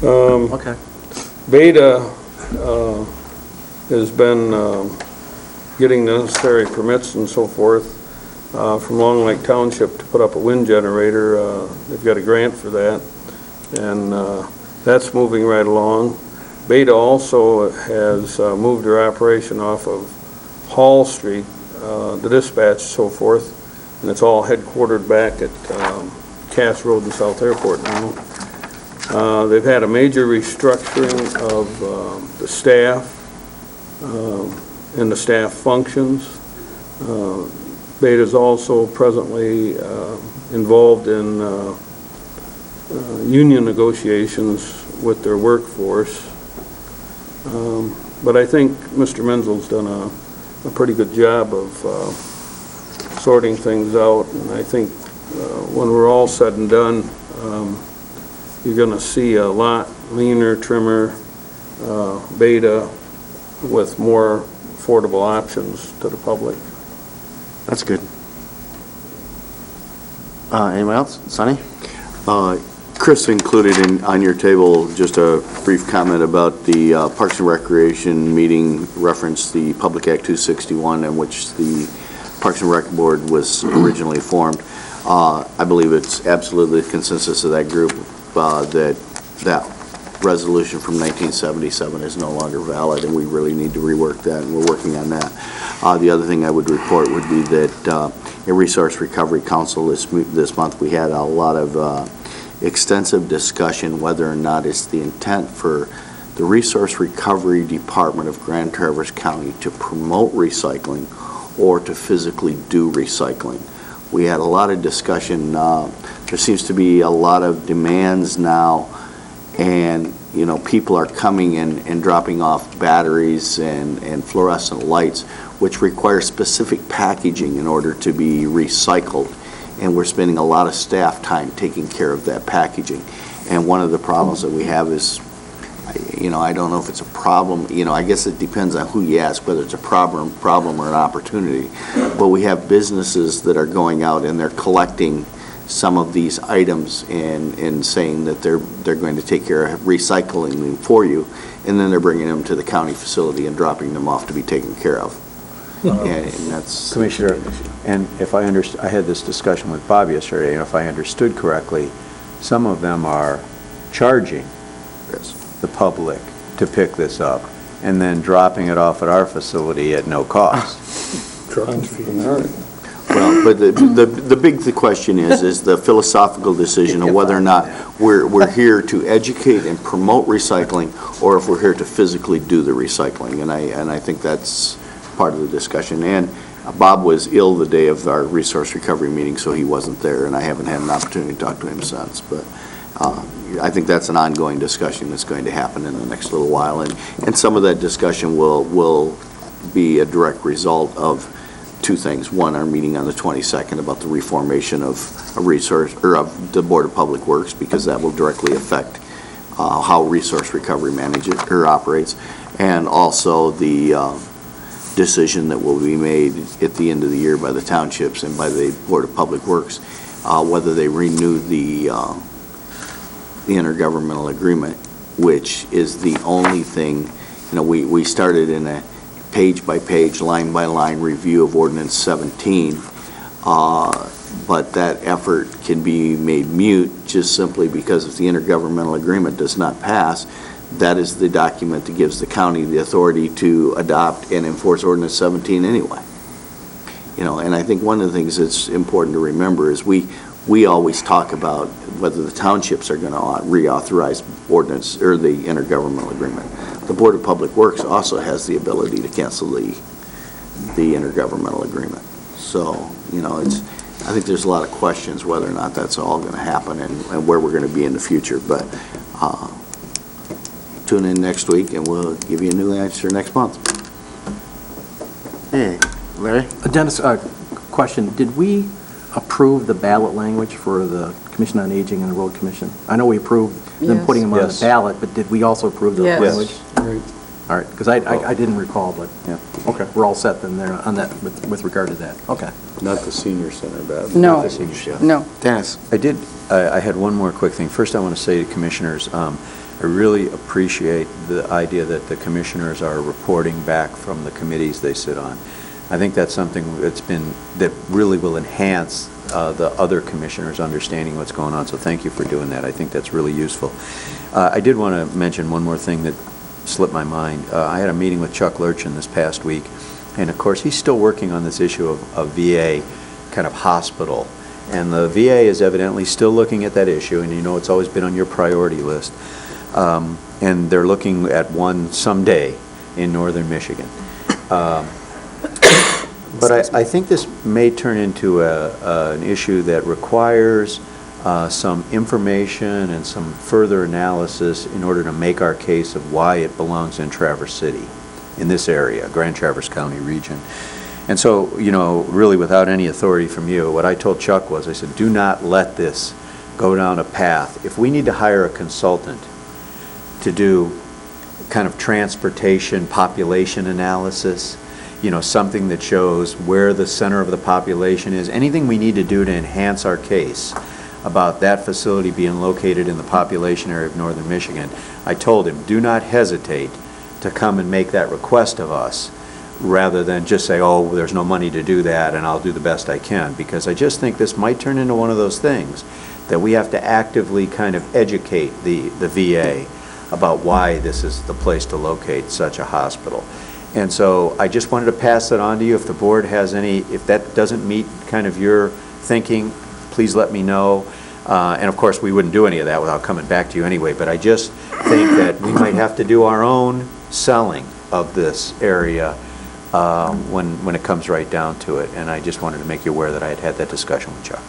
Okay. Beta has been getting the necessary permits and so forth from Long Lake Township to put up a wind generator. They've got a grant for that, and that's moving right along. Beta also has moved their operation off of Hall Street, the dispatch, so forth, and it's all headquartered back at Cass Road and South Airport now. They've had a major restructuring of the staff and the staff functions. Beta's also presently involved in union negotiations with their workforce. But I think Mr. Menzel's done a pretty good job of sorting things out, and I think when we're all said and done, you're going to see a lot leaner, trimmer Beta with more affordable options to the public. That's good. Anyone else? Sonny? Chris included on your table just a brief comment about the Parks and Recreation meeting, referenced the Public Act 261 in which the Parks and Rec Board was originally formed. I believe it's absolutely the consensus of that group that resolution from 1977 is no longer valid, and we really need to rework that, and we're working on that. The other thing I would report would be that in Resource Recovery Council this month, we had a lot of extensive discussion whether or not it's the intent for the Resource Recovery Department of Grand Traverse County to promote recycling or to physically do recycling. We had a lot of discussion. There seems to be a lot of demands now, and people are coming in and dropping off batteries and fluorescent lights, which require specific packaging in order to be recycled. And we're spending a lot of staff time taking care of that packaging. And one of the problems that we have is, I don't know if it's a problem. I guess it depends on who you ask, whether it's a problem or an opportunity. But we have businesses that are going out and they're collecting some of these items and saying that they're going to take care of recycling them for you, and then they're bringing them to the county facility and dropping them off to be taken care of. And that's Commissioner, and if I had this discussion with Bob yesterday, and if I understood correctly, some of them are charging the public to pick this up and then dropping it off at our facility at no cost. Well, but the big question is the philosophical decision of whether or not we're here to educate and promote recycling, or if we're here to physically do the recycling, and I think that's part of the discussion. And Bob was ill the day of our resource recovery meeting, so he wasn't there, and I haven't had an opportunity to talk to him since. But I think that's an ongoing discussion that's going to happen in the next little while, and some of that discussion will be a direct result of two things. One, our meeting on the 22nd about the reformation of of the Board of Public Works, because that will directly affect how resource recovery manages or operates, and also the decision that will be made at the end of the year by the townships and by the Board of Public Works, whether they renew the intergovernmental agreement, which is the only thing. We started in a page-by-page, line-by-line review of Ordinance 17, but that effort can be made mute just simply because if the intergovernmental agreement does not pass, that is the document that gives the county the authority to adopt and enforce Ordinance 17 anyway. And I think one of the things that's important to remember is we always talk about whether the townships are going to reauthorize ordinance or the intergovernmental agreement. The Board of Public Works also has the ability to cancel the intergovernmental agreement. So, I think there's a lot of questions whether or not that's all going to happen and where we're going to be in the future. But tune in next week and we'll give you a new answer next month. Hey, Larry? Dennis, question. Did we approve the ballot language for the Commission on Aging and the Road Commission? I know we approved them putting them on the ballot, but did we also approve the language? All right, because I didn't recall, but okay, we're all set then there on that with regard to that. Okay. Not the senior center, Bob. No. Not the senior center. No. Dennis? I had one more quick thing. First, I want to say to commissioners, I really appreciate the idea that the commissioners are reporting back from the committees they sit on. I think that's something that really will enhance the other commissioners understanding what's going on. So thank you for doing that. I think that's really useful. I did want to mention one more thing that slipped my mind. I had a meeting with Chuck Lurchin this past week, and of course he's still working on this issue of VA kind of hospital. And the VA is evidently still looking at that issue, and you know it's always been on your priority list. And they're looking at one someday in northern Michigan. But I think this may turn into an issue that requires some information and some further analysis in order to make our case of why it belongs in Traverse City, in this area, Grand Traverse County region. And so, you know, really without any authority from you, what I told Chuck was, I said, do not let this go down a path. If we need to hire a consultant to do kind of transportation population analysis, you know, something that shows where the center of the population is, anything we need to do to enhance our case about that facility being located in the population area of northern Michigan, I told him, do not hesitate to come and make that request of us, rather than just say, oh, there's no money to do that and I'll do the best I can. Because I just think this might turn into one of those things that we have to actively kind of educate the VA about why this is the place to locate such a hospital. And so I just wanted to pass that on to you. If the board has any, if that doesn't meet kind of your thinking, please let me know. And of course, we wouldn't do any of that without coming back to you anyway, but I just think that we might have to do our own selling of this area when it comes right down to it. And I just wanted to make you aware that I had had that discussion with Chuck.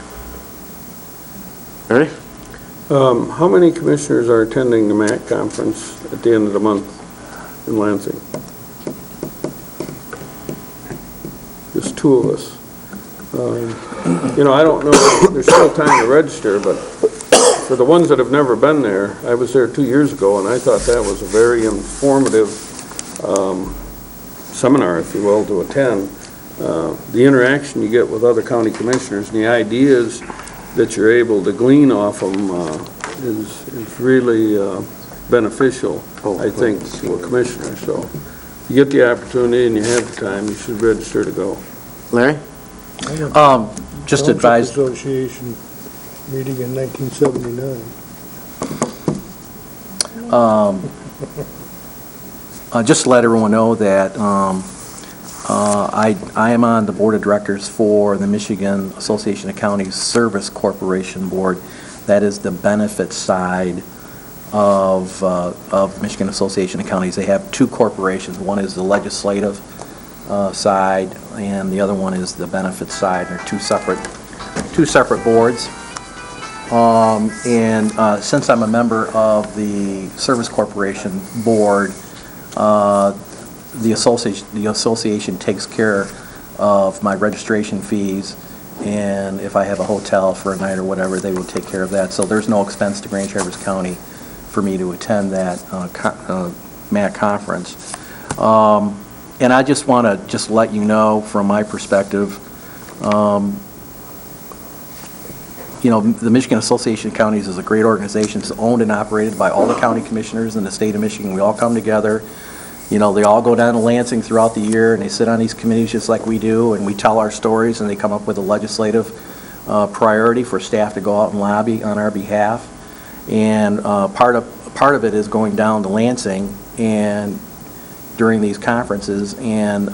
Larry? How many commissioners are attending the MAC conference at the end of the month in Lansing? Just two of us. You know, I don't know, there's still time to register, but for the ones that have never been there, I was there 2 years ago, and I thought that was a very informative seminar, if you will, to attend. The interaction you get with other county commissioners and the ideas that you're able to glean off them is really beneficial, I think, to a commissioner. So if you get the opportunity and you have the time, you should register to go. Larry? Just advise. Association meeting in 1979. Just to let everyone know that I am on the board of directors for the Michigan Association of Counties Service Corporation Board. That is the benefit side of Michigan Association of Counties. They have two corporations. One is the legislative side, and the other one is the benefit side. They're two separate boards. Since I'm a member of the Service Corporation Board, the association takes care of my registration fees, and if I have a hotel for a night or whatever, they will take care of that. So there's no expense to Grand Traverse County for me to attend that MAC conference. And I just want to just let you know from my perspective, you know, the Michigan Association of Counties is a great organization. It's owned and operated by all the county commissioners in the state of Michigan. We all come together. You know, they all go down to Lansing throughout the year, and they sit on these committees just like we do, and we tell our stories, and they come up with a legislative priority for staff to go out and lobby on our behalf. And part of it is going down to Lansing and during these conferences and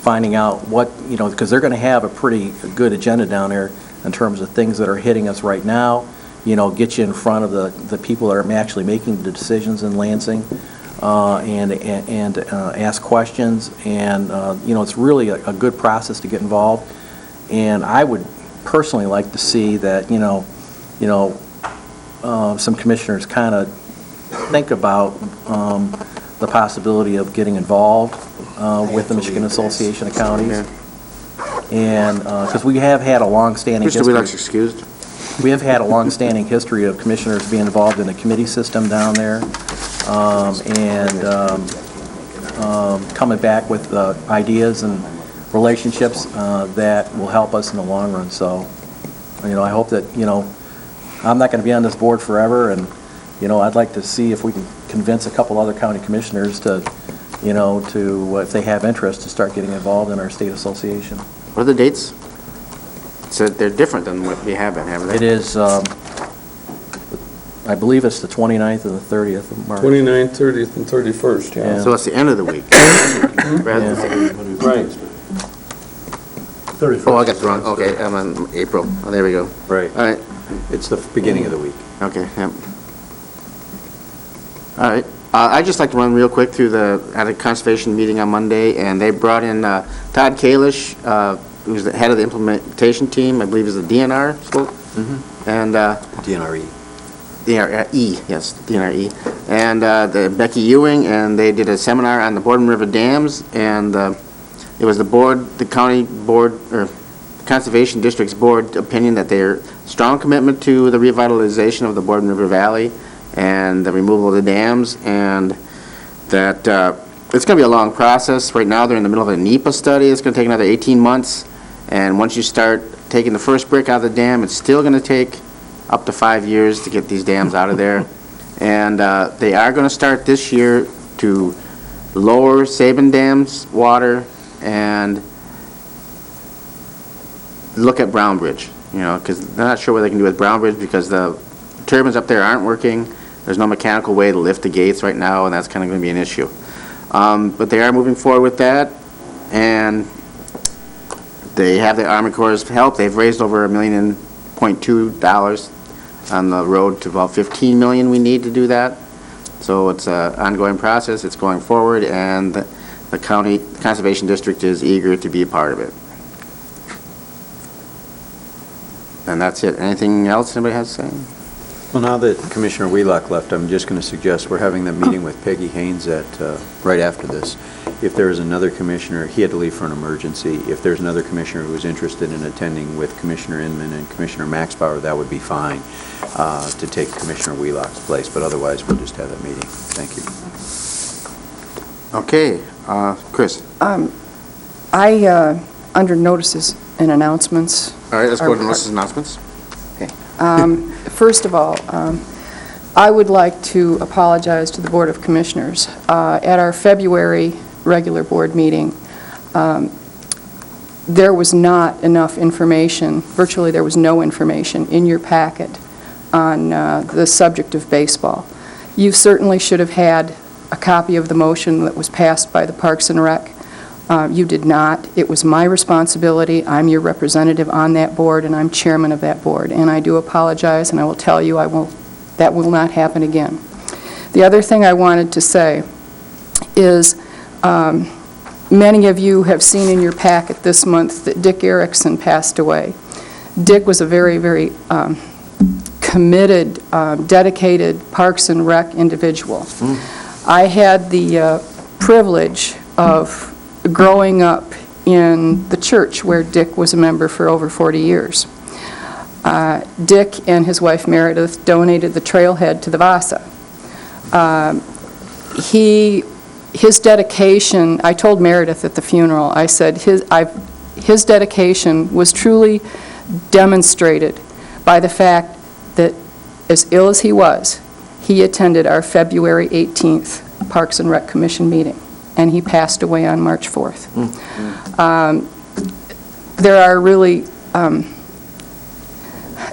finding out what, you know, because they're going to have a pretty good agenda down there in terms of things that are hitting us right now, you know, get you in front of the people that are actually making the decisions in Lansing, and ask questions. And, you know, it's really a good process to get involved. And I would personally like to see that, you know, some commissioners kind of think about the possibility of getting involved with the Michigan Association of Counties. And because we have had a long-standing history. Mr. Wheelock's excused. We have had a long-standing history of commissioners being involved in the committee system down there, coming back with ideas and relationships that will help us in the long run. So, you know, I hope that, you know, I'm not going to be on this board forever, and, you know, I'd like to see if we can convince a couple other county commissioners to to, if they have interest, to start getting involved in our state association. What are the dates? So they're different than what we have been, haven't they? It is, I believe it's the 29th and the 30th of March. 29th, 30th, and 31st, yeah. Yeah. So it's the end of the week. Rather than- Right. 31st. Oh, I got it wrong. Okay, I'm on April. Oh, there we go. Right. All right. It's the beginning of the week. Okay, yep. All right. I'd just like to run real quick through at a conservation meeting on Monday, and they brought in Todd Kalish, who's the head of the implementation team, I believe is the DNR spoke. And DNRE. DNRE, yes, DNRE. And the Becky Ewing, and they did a seminar on the Boardman River dams, and it was the county board, or Conservation District's board opinion that their strong commitment to the revitalization of the Boardman River Valley and the removal of the dams, and that it's going to be a long process. Right now, they're in the middle of a NEPA study. It's going to take another 18 months, and once you start taking the first brick out of the dam, it's still going to take up to 5 years to get these dams out of there. And they are going to start this year to lower Sabin Dam's water and look at Brown Bridge, because they're not sure what they can do with Brown Bridge because the turbines up there aren't working. There's no mechanical way to lift the gates right now, and that's kind of going to be an issue. But they are moving forward with that, and they have the Army Corps' help. They've raised over $1.2 million on the road to about $15 million we need to do that. So it's an ongoing process. It's going forward, and the county conservation district is eager to be a part of it. And that's it. Anything else anybody has to say? Well, now that Commissioner Wheelock left, I'm just going to suggest we're having the meeting with Peggy Haynes right after this. If there is another commissioner, he had to leave for an emergency. If there's another commissioner who is interested in attending with Commissioner Inman and Commissioner Maxbauer, that would be fine to take Commissioner Wheelock's place. But otherwise, we'll just have that meeting. Thank you. Okay. Chris? Under notices and announcements. All right, let's go to notices and announcements. Okay. First of all, I would like to apologize to the Board of Commissioners. At our February regular board meeting, there was not enough information, virtually there was no information in your packet on the subject of baseball. You certainly should have had a copy of the motion that was passed by the Parks and Rec. You did not. It was my responsibility. I'm your representative on that board, and I'm chairman of that board. And I do apologize, and I will tell you that will not happen again. The other thing I wanted to say is many of you have seen in your packet this month that Dick Erickson passed away. Dick was a very, very committed, dedicated Parks and Rec individual. I had the privilege of growing up in the church where Dick was a member for over 40 years. Dick and his wife Meredith donated the trailhead to the Vasa. His dedication, I told Meredith at the funeral, I said his dedication was truly demonstrated by the fact that as ill as he was, he attended our February 18th Parks and Rec Commission meeting, and he passed away on March 4th. There are really,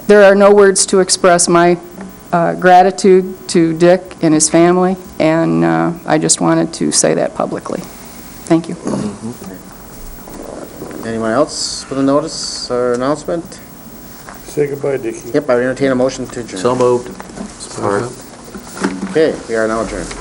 there are no words to express my gratitude to Dick and his family, and I just wanted to say that publicly. Thank you. Anyone else with a notice or announcement? Say goodbye, Dickie. Yep, I would entertain a motion to adjourn. So moved. Okay, we are now adjourned.